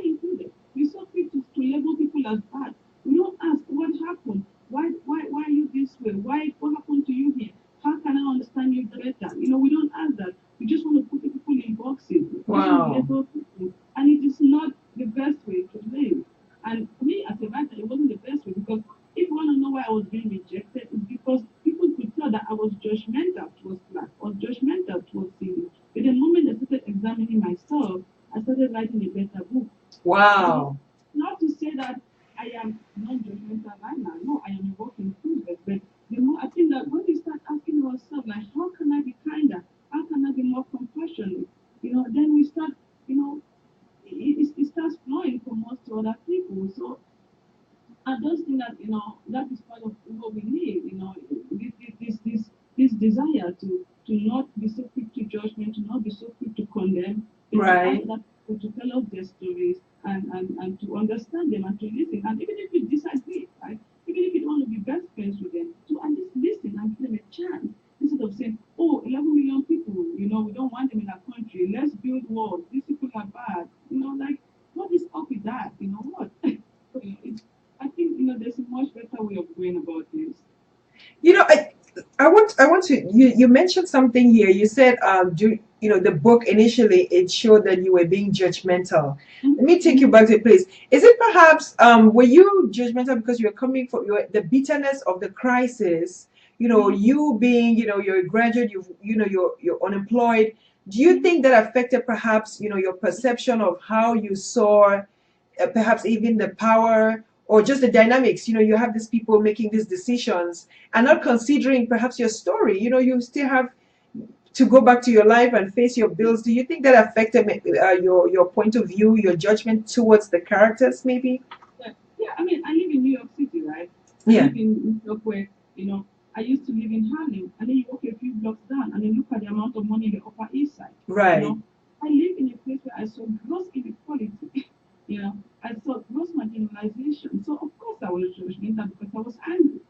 included. We're so quick to label people as bad. We don't ask what happened. Why are you this way? What happened to you here? How can I understand you better? We don't ask that. We just want to put people in boxes. Wow. Label people. And it is not the best way to live. And for me, as a writer, it wasn't the best way, because if you want to know why I was being rejected, it's because people could tell that I was judgmental towards black or judgmental towards Cindy. But the moment I started examining myself, I started writing a better book. Wow. Not to say that I am non-judgmental right now. No, I am a work in progress. But the more I think that when we start asking ourselves, like, how can I be kinder? How can I be more compassionate? Then we start, it starts flowing from us to other people. So I just think that that is part of what we need. This desire to not be so quick to judgment, to not be so quick to condemn, but to Right. ask that people to tell us their stories and to understand them and to listen. And even if we disagree, right? Even if you don't want to be best friends with them, to at least listen and give them a chance instead of saying, oh, 11 million people, we don't want them in our country. Let's build walls. These people are bad. Like, what is up with that? What? I think, there's a much better way of going about this. You know, I want to you mentioned something here. You said the book initially it showed that you were being judgmental. Let me take you back to a place. Is it perhaps were you judgmental because you're coming from the bitterness of the crisis? You being you're a graduate, you're unemployed. Do you think that affected perhaps your perception of how you saw perhaps even the power or just the dynamics? You have these people making these decisions and not considering perhaps your story. You still have to go back to your life and face your bills. Do you think that affected your point of view, your judgment towards the characters, maybe? Yeah, I mean, I live in New York City, right? I Yeah. live in New York where, I used to live in Harlem, and then you walk a few blocks down, and then look at the amount of money in the Upper East Side. Right. I live in a place where I saw gross inequality. I saw gross marginalization. So of course I was judgmental because I was angry.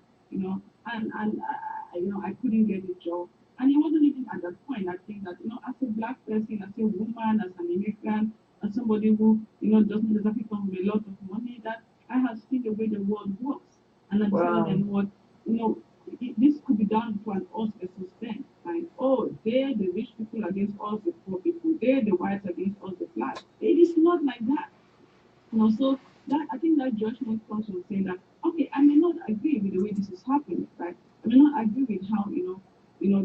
I couldn't get a job. And it wasn't even at that point. I think that, as a black person, as a woman, as an immigrant, as somebody who, doesn't exactly come with a lot of money, that I have seen the way the world works. And I Wow. decided then what, this could be done to an us versus them. Like, oh, they're the rich people against us, the poor people. They're the whites against us, the blacks. It is not like that. So that I think that judgment comes from saying that, okay, I may not agree with the way this is happening, right? I may not agree with how,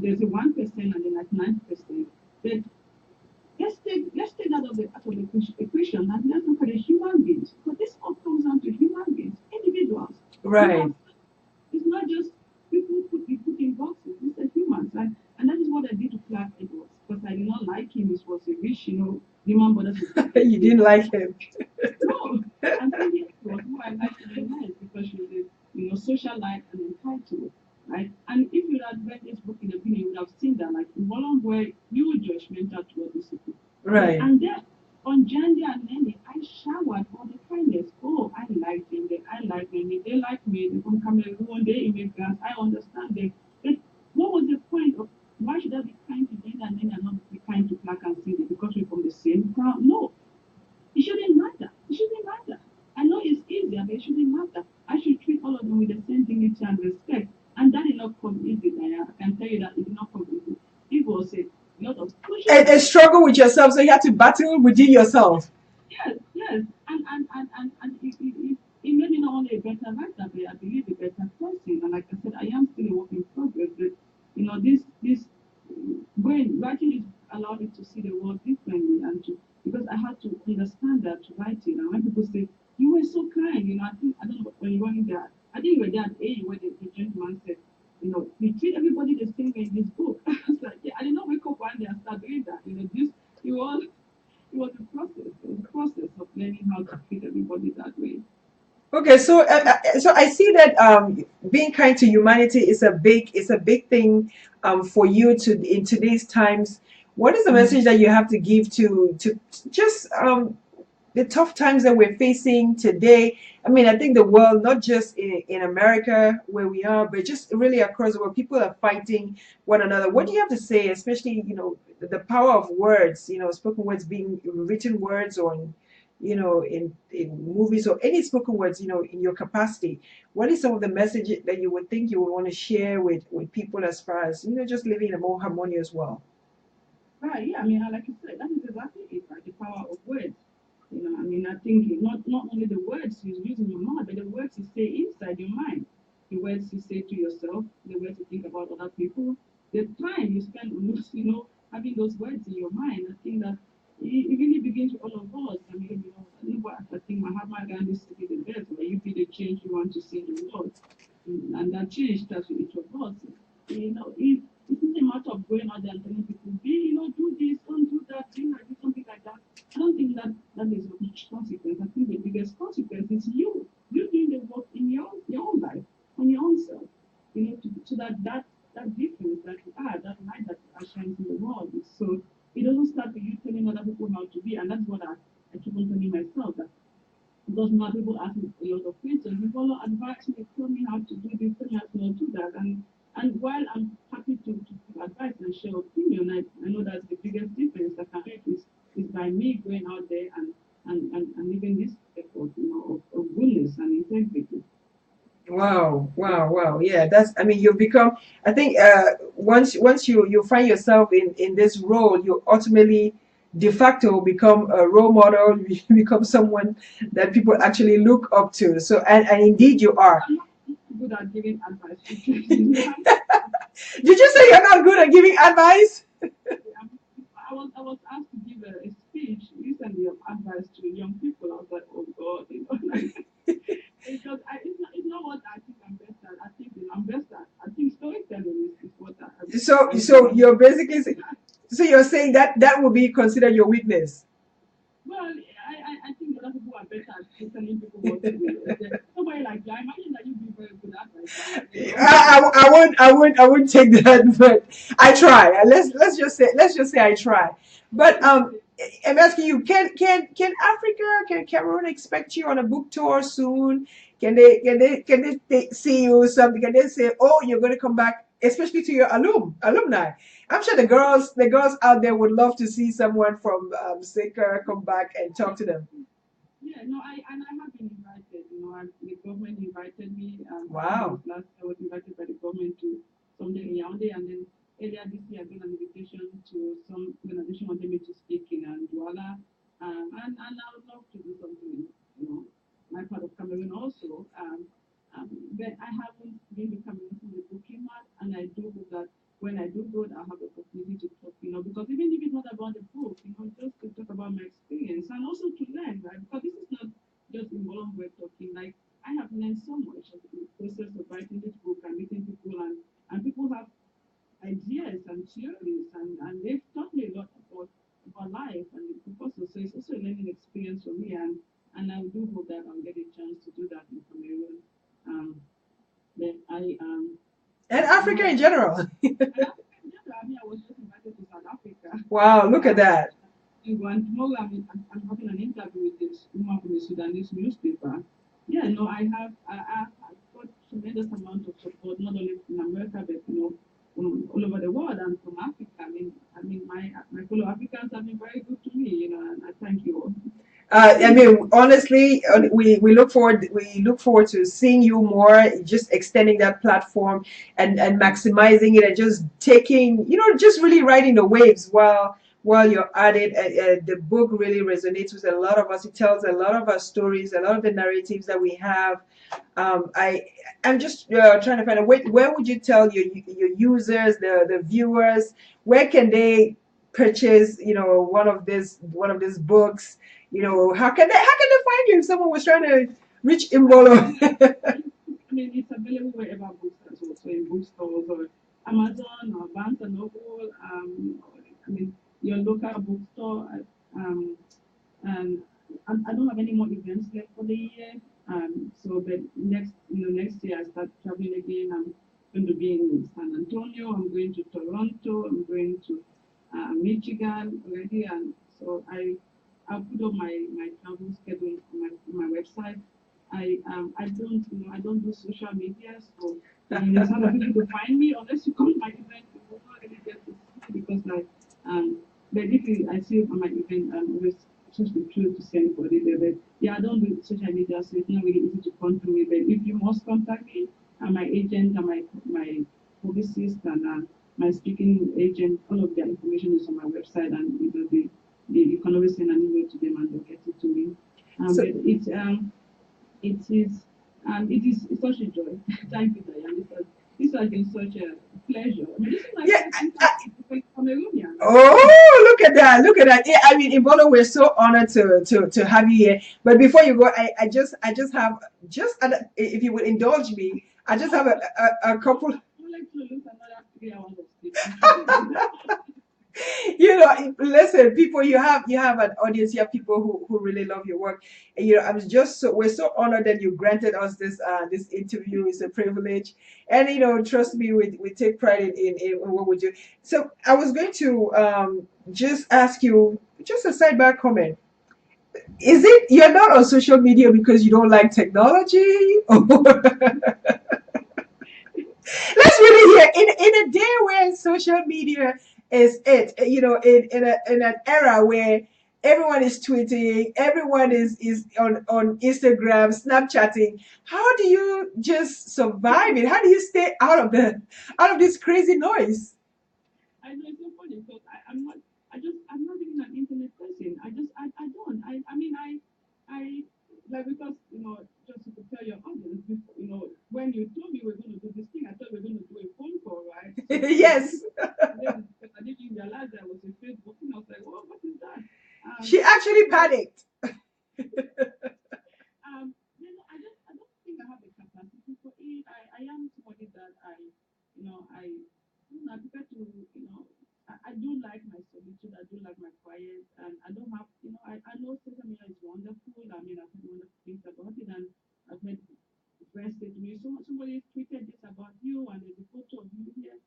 there's a 1% and then like 9%. But let's take that out of the equation and let's look at the human beings. But this all comes down to human beings, individuals. Right. It's not just people be put in boxes. These are humans, right? And that is what I did to Clark Edwards because I did not like him. He was a rich, human borders. You didn't like him. No, and Cindy was who I liked very much because she was a socialite and entitled, right? And if you had read this book in the beginning, you would have seen that like Imbolo Mbue, you were judgmental toward these people. Right. And then on Jandy and Nene, I showered all the kindness. Oh, I like them. I like them. They like me. They're from Cameroon. They immigrants. I understand them. But what was the point of why should I be kind to Jandy and Nene and not be kind to Clark and Cindy because we're from the same crowd? No, it shouldn't matter. It shouldn't matter. I know it's easier, but it shouldn't matter. I should treat all of them with the same dignity and respect. And that did not come easy, Diana. I can tell you that it did not come easy. It was a lot of pushing. A struggle with yourself, so you had to battle within yourself. Yes. And it made me not only a better writer, but I believe a better person. And like I said, I am still a work in progress. But this when writing it allowed me to see the world differently and to because I had to understand that to write it. And when people say, you were so kind, I don't know when you were in there, I think you were there at the age where the gentleman said, you treat everybody the same way in this book. I was like, yeah, I did not wake up one day and start doing that. It was a process. It was a process of learning how to treat everybody that way. Okay, so I see that being kind to humanity is a big thing for you to in today's times. What is the message that you have to give to just the tough times that we're facing today? I mean, I think the world, not just in America where we are, but just really across the world, people are fighting one another. What do you have to say, especially, the power of words, spoken words being written words or in movies or any spoken words, in your capacity? What is some of the message that you would think you would want to share with people as far as, just living in a more harmonious world? Right, yeah, I mean, like you said, that is exactly it, right? The power of words. I mean, I think not only the words you use in your mouth, but the words you say inside your mind. The words you say to yourself, the words you think about other people, the time you spend on those, having those words in your mind. I think that it really begins with all of us. I mean, I think Mahatma Gandhi said it the best, where you be the change you want to see in the world. And that change starts with each of us. It's not a matter of going out there and telling people, do this, don't do that, do something like that. I don't think that is a huge consequence. I think the biggest consequence is you doing the work in your own life, on your own self. So that difference that you are, that light that shines in the world. So it doesn't start with you telling other people how to be, and that's what a lot of questions. Imbolo advised me, told me how to do this, told me how to not do that. And while I'm happy to give advice and share opinion, I know that the biggest difference I can make is by me going out there and living this effort, of goodness and integrity. Wow, wow, wow. Yeah, that's, I mean, you've become, I think, once you find yourself in this role, you ultimately de facto become a role model, you become someone that people actually look up to. So, and indeed you are. I'm not good at giving advice to children. You have Did you say you're not good at giving advice? I'm, I was asked to give a speech recently of advice to young people. I was like, oh God, like, because it's not what I think I'm best at. I think I'm best at. I think storytelling is what So, I so do. you're basically, so you're saying that that would be considered your weakness. Well, I think other people are better at telling people what to do. Somebody like you, I imagine that you'd be very good at advice. I won't take that, but I try. Let's just say I try. But I'm asking you, can Africa, can Cameroon expect you on a book tour soon? Can they see you something? Can they say, oh, you're going to come back, especially to your alumni? I'm sure the girls out there would love to see someone from Sika come back and talk to them. Yeah, no, I have been invited. The government invited me. I think it Wow. was last year. I was invited by the government to something in Yaoundé, and then earlier this year I got an invitation to some organization wanted me to speak in Douala, and I would love to do something in my part of Cameroon also. But I haven't been to Cameroon since the book came out, and I do hope that when I do go, I'll have the opportunity to talk. Because even if it's not about the book, just to talk about my experience and also to learn, right? Because this is not just in Mbue talking. Like I have learned so much of the process of writing this book and meeting people, and people have ideas and theories, and they've taught me a lot about life and the purpose. So it's also a learning experience for me, and I do hope that I'll get a chance to do that in Cameroon. Um, then And I Africa know in general. and Africa in general. I mean, I was just invited to South Africa. Wow, look at that. And tomorrow I'm having an interview with this woman from the Sudanese newspaper. Yeah, no, I've got tremendous amount of support, not only in America, but from all over the world and from Africa. I mean, my fellow Africans have been very good to me, and I thank you all. I mean, honestly, we look forward to seeing you more, just extending that platform and maximizing it, and just taking, just really riding the waves while you're at it. The book really resonates with a lot of us. It tells a lot of our stories, a lot of the narratives that we have. I'm just trying to find out where would you tell your users, the viewers, where can they purchase, one of these books? How can they find you if someone was trying to reach Imbolo? It's available wherever books are sold, so in bookstores or Amazon or Barnes and Noble. Your local bookstore. And I don't have any more events left for the year. So, but next year I start traveling again. I'm going to be in San Antonio. I'm going to Toronto. I'm going to Michigan already, and so I'll put up my travel schedule on my website. I don't do social media, so it's hard for people to find me unless you come to my event. You will not really get to see me because but if I see you on my event, I'm always just the truth to see anybody there. But yeah, I don't do social media, so it's not really easy to contact me. But if you must contact me, my agent and my publicist and my speaking agent, all of their information is on my website, and you can always send an email to them and they'll get it to me. So, But it is such a joy. Thank you, Diane. This has been such a pleasure. This is my yeah. first interview with a Cameroonian. Oh, look at that! Look at that! Yeah, I mean, Ibono, we're so honored to have you here. But before you go, I just have, if you would indulge me, I just have a couple. I would like to lose another 3 hours of sleep. I'm sure they do. Listen, people, you have an audience. You have people who really love your work. And I'm just we're so honored that you granted us this interview. It's a privilege, and trust me, we take pride in what we do. So I was going to just ask you just a sidebar comment. Is it you're not on social media because you don't like technology? Let's really hear in a day where social media is it, in an era where everyone is tweeting, everyone is on Instagram, Snapchatting. How do you just survive it? How do you stay out of this crazy noise? I know it's so funny because I'm not even an internet person. I don't. I mean, I, like, because, just to tell your audience, before, when you told me we are going to do this thing, I thought we are going to do a phone call, right? So Yes, then, because I didn't even realize that I was a Facebook thing. I was like, oh, what is that? she actually So, panicked. I don't think I have the capacity for it. I am somebody that I prefer to, I do like my solitude. I do like my quiet, and I don't have, I know social media is wonderful. I mean, I've heard wonderful things about it, and I've heard friends say to me, so somebody tweeted this about you, and there's a photo of you here,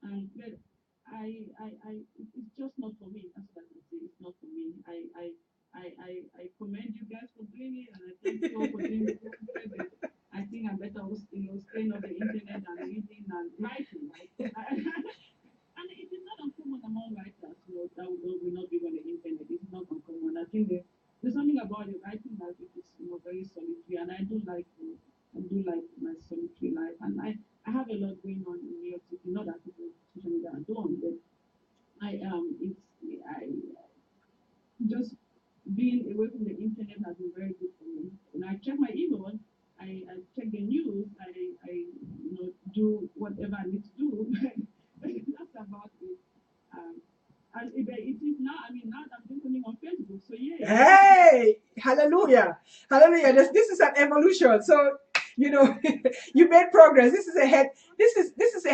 and but it's just not for me. That's what I can say. It's not for me. I commend you guys for doing it, and I thank you all for doing it. But I think I'm better off, staying on the internet and reading and writing. Right? And it is not uncommon among writers, that will not be on the internet. It's not uncommon. I think there's something about the writing life which is, very solitary, and I do like, my solitary life, and I have a lot going on in New York City. Not that people social media don't, but I just being away from the internet has been very good for me. When I check my email, I check the news, I do whatever I need to do. But that's about it. Um, and it is now. I mean, now that I'm doing something on Facebook, so yeah. Hey, hallelujah, hallelujah. This is an evolution. So, you know, you made progress. This is a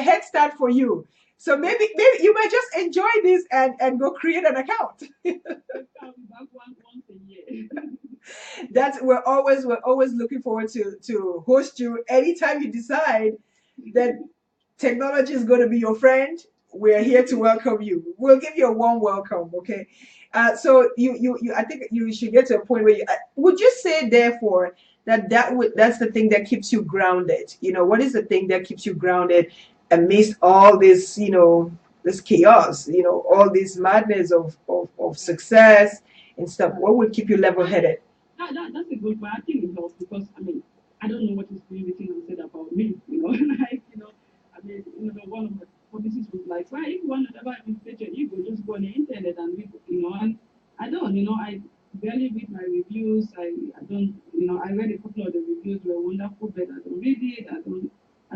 head start for you. So maybe you might just enjoy this and go create an account. I'll be back once a year. That's we're always looking forward to host you anytime you decide that technology is going to be your friend. We're here to welcome you. We'll give you a warm welcome. Okay. So I think you should get to a point where would you say therefore that's the thing that keeps you grounded. What is the thing that keeps you grounded amidst all this, this chaos, all this madness of success and stuff? What would keep you level headed? That's a good one. I think it helps because, I mean, I don't know what is being written and said about me, like, I mean, one of my policies was like, well, if you want to ever inflate your ego, just go on the internet and read, and I don't, I barely read my reviews. I don't, I read a couple of the reviews were wonderful, but I don't read it. I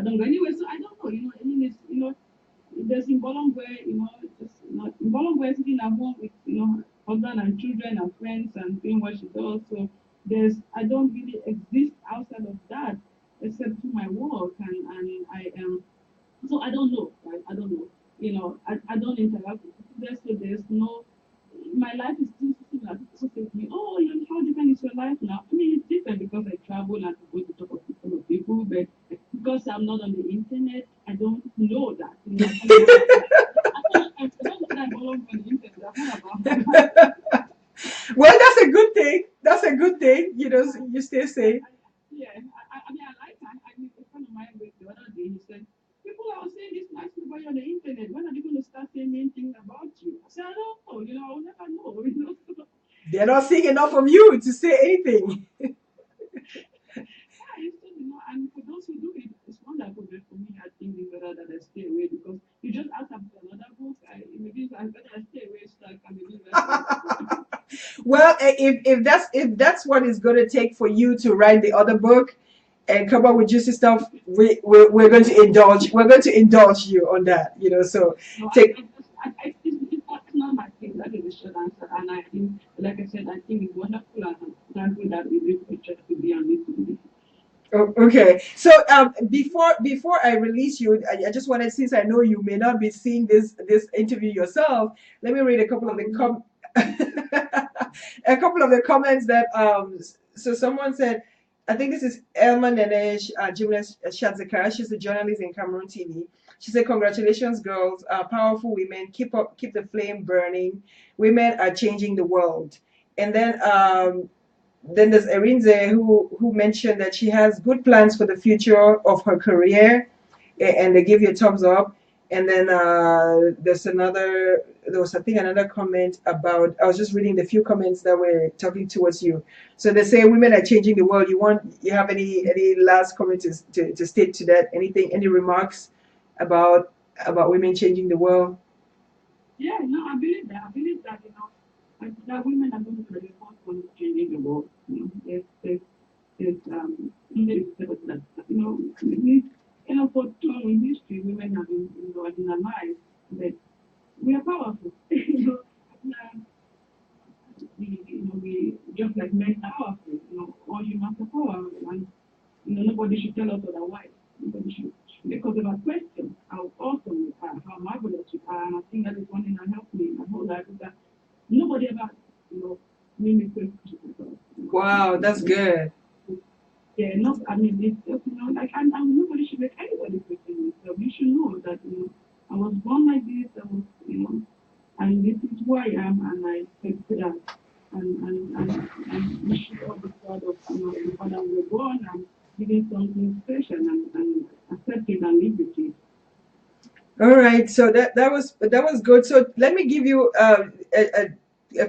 don't go anyway. So I don't know, I mean, it's, there's Imbolo Mbue, just not Imbolo Mbue sitting at home with, husband and children and friends and doing what she does. So I don't really exist outside of that except through my work, and I am. So I don't know, right? I don't know. I don't interact with people there, so there's no. My life is still similar. People say to me, "Oh, how different is your life now?" I mean, it's different because I travel and go to talk of people, but because I'm not on the internet, I don't know that. I don't know that I'm all over the internet. I've heard about that. Well, that's a good thing. That's a good thing. You stay safe. Yeah, I mean, I like that. I mean, a friend of mine the other day, he said, people are saying this nice thing about you on the internet. When are they going to start saying mean things about you? I said, I don't know. I will never know. They're not seeing enough of you to say anything. Yeah, you still, and for those who do it, it's wonderful. But for me, I think it's better that I stay away because you just asked about another book. Maybe I better stay away so I can maybe rest on that one. Well, if that's what it's going to take for you to write the other book and come up with juicy stuff, we're going to indulge. We're going to indulge you on that. So No, take. it's not my thing. That is the short answer. And I think, like I said, I think it's wonderful and I'm thankful that we did picture to be on this today. Okay. So before I release you, I just wanted, since I know you may not be seeing this interview yourself, let me read a couple of the a couple of the comments that so someone said, I think this is Elma Nenej Jimenez Shadzakara. She's a journalist in Cameroon TV. She said, "Congratulations, girls! Powerful women. Keep the flame burning. Women are changing the world." And then there's Erinze who mentioned that she has good plans for the future of her career, and they give you a thumbs up. And then there was I think another comment about, I was just reading the few comments that were talking towards you. So they say women are changing the world. You have any last comment to state to that? Anything, any remarks about women changing the world? Yeah, no, I believe that. I believe that, that women are going to be the first ones changing the world. There's maybe that, for in history, women have been, marginalized, but we are powerful. Uh, we just like men are powerful. All humans are powerful, and nobody should tell us otherwise. Nobody should make us ever question how awesome we are, how marvelous we are. And I think that is one thing that helped me my whole life, is that nobody ever, made me question myself. Wow, that's good. Yeah, not, I mean, it's just, and nobody should make anybody question themselves. You should know that, I was born like this, and this is who I am, and I accept that. And we should all be proud of, the fact that we were born and given something special, and accept it and live with it. All right, so that was good. So let me give you a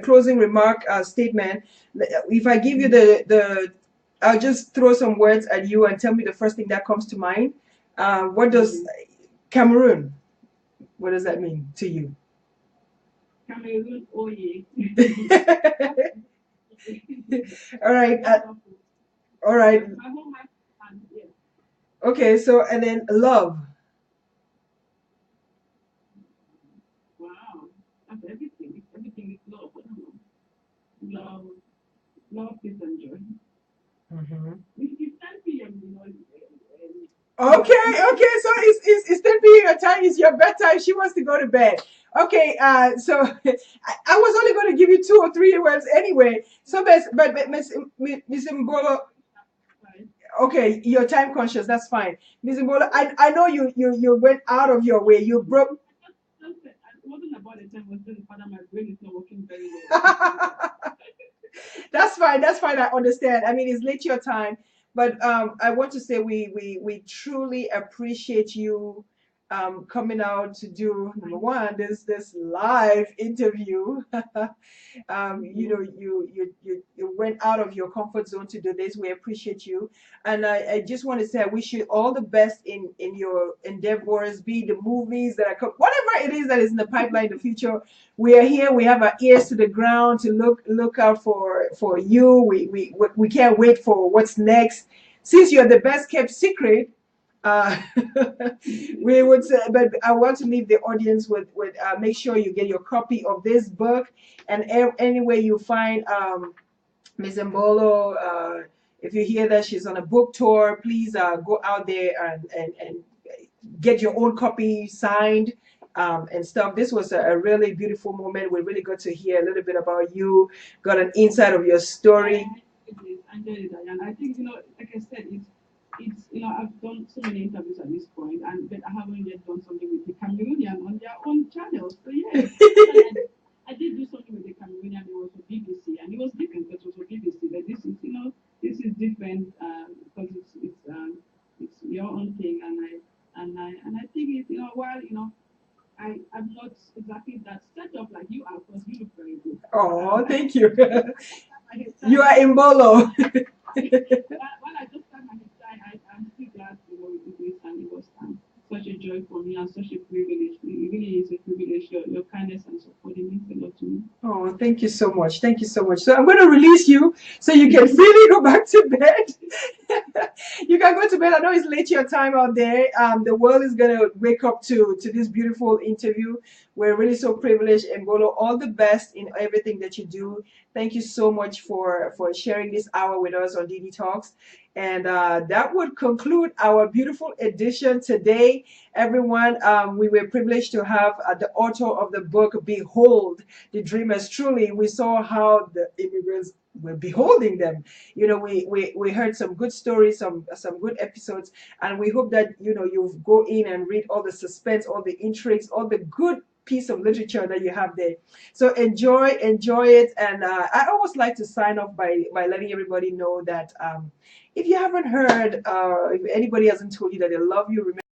closing remark statement. If I give you the I'll just throw some words at you and tell me the first thing that comes to mind. What does Cameroon? What does that mean to you? Cameroon, oh yeah. All right. All right. My home has, and yes. Okay. So and then love. Wow, that's everything. Everything is love. I don't know. Love, peace, and joy. Mm-hmm. It's 10 p.m. Okay, okay. So it's 10 p.m. your time. Is your bedtime. She wants to go to bed. Okay. So I was only going to give you 2 or 3 words anyway. So but Miss Mbolo. Okay, you're time conscious. That's fine, Miss Mbolo. I know you went out of your way. You broke. It wasn't about the time. It was just the fact that my brain is not working very well. That's fine. That's fine. I understand. I mean, it's late your time, but I want to say we truly appreciate you coming out to do number one this live interview. You went out of your comfort zone to do this. We appreciate you, and I just want to say I wish you all the best in your endeavors, be the movies that are whatever it is that is in the pipeline in the future. We are here. We have our ears to the ground to look out for you. We can't wait for what's next. Since you're the best kept secret, uh, we would say, but I want to leave the audience with make sure you get your copy of this book, and anywhere you find Ms. Mbolo, if you hear that she's on a book tour, please go out there and get your own copy signed and stuff. This was a really beautiful moment. We really got to hear a little bit about you, got an insight of your story. I enjoyed it, and I think, like I said, it's I've done so many interviews at this point, and but I haven't yet done something with the Cameroonian on their own channel. So yeah, I did do something with the Cameroonian. It was for BBC, and it was different because it was for BBC. But this is different because it's your own thing, and I think it's while I'm not exactly that set up like you are, because you look very good. Oh, thank you. You are Imbolo. While I just started my time, I'm still glad we did this, and it was such a joy for me and such a privilege. It really is a privilege. Your kindness and support, it means a lot to me. Oh, thank you so much. Thank you so much. So I'm going to release you so you can freely go back to bed. You can go to bed. I know it's late your time out there. The world is going to wake up to this beautiful interview. We're really so privileged. And Bolo, all the best in everything that you do. Thank you so much for sharing this hour with us on dDTalks. And that would conclude our beautiful edition today. Everyone, we were privileged to have the author of the book, Behold the Dreamers. Truly, we saw how the immigrants were beholding them. We heard some good stories, some good episodes, and we hope that you go in and read all the suspense, all the intrigues, all the good piece of literature that you have there. So enjoy it. And I always like to sign off by letting everybody know that if you haven't heard, if anybody hasn't told you that they love you, remember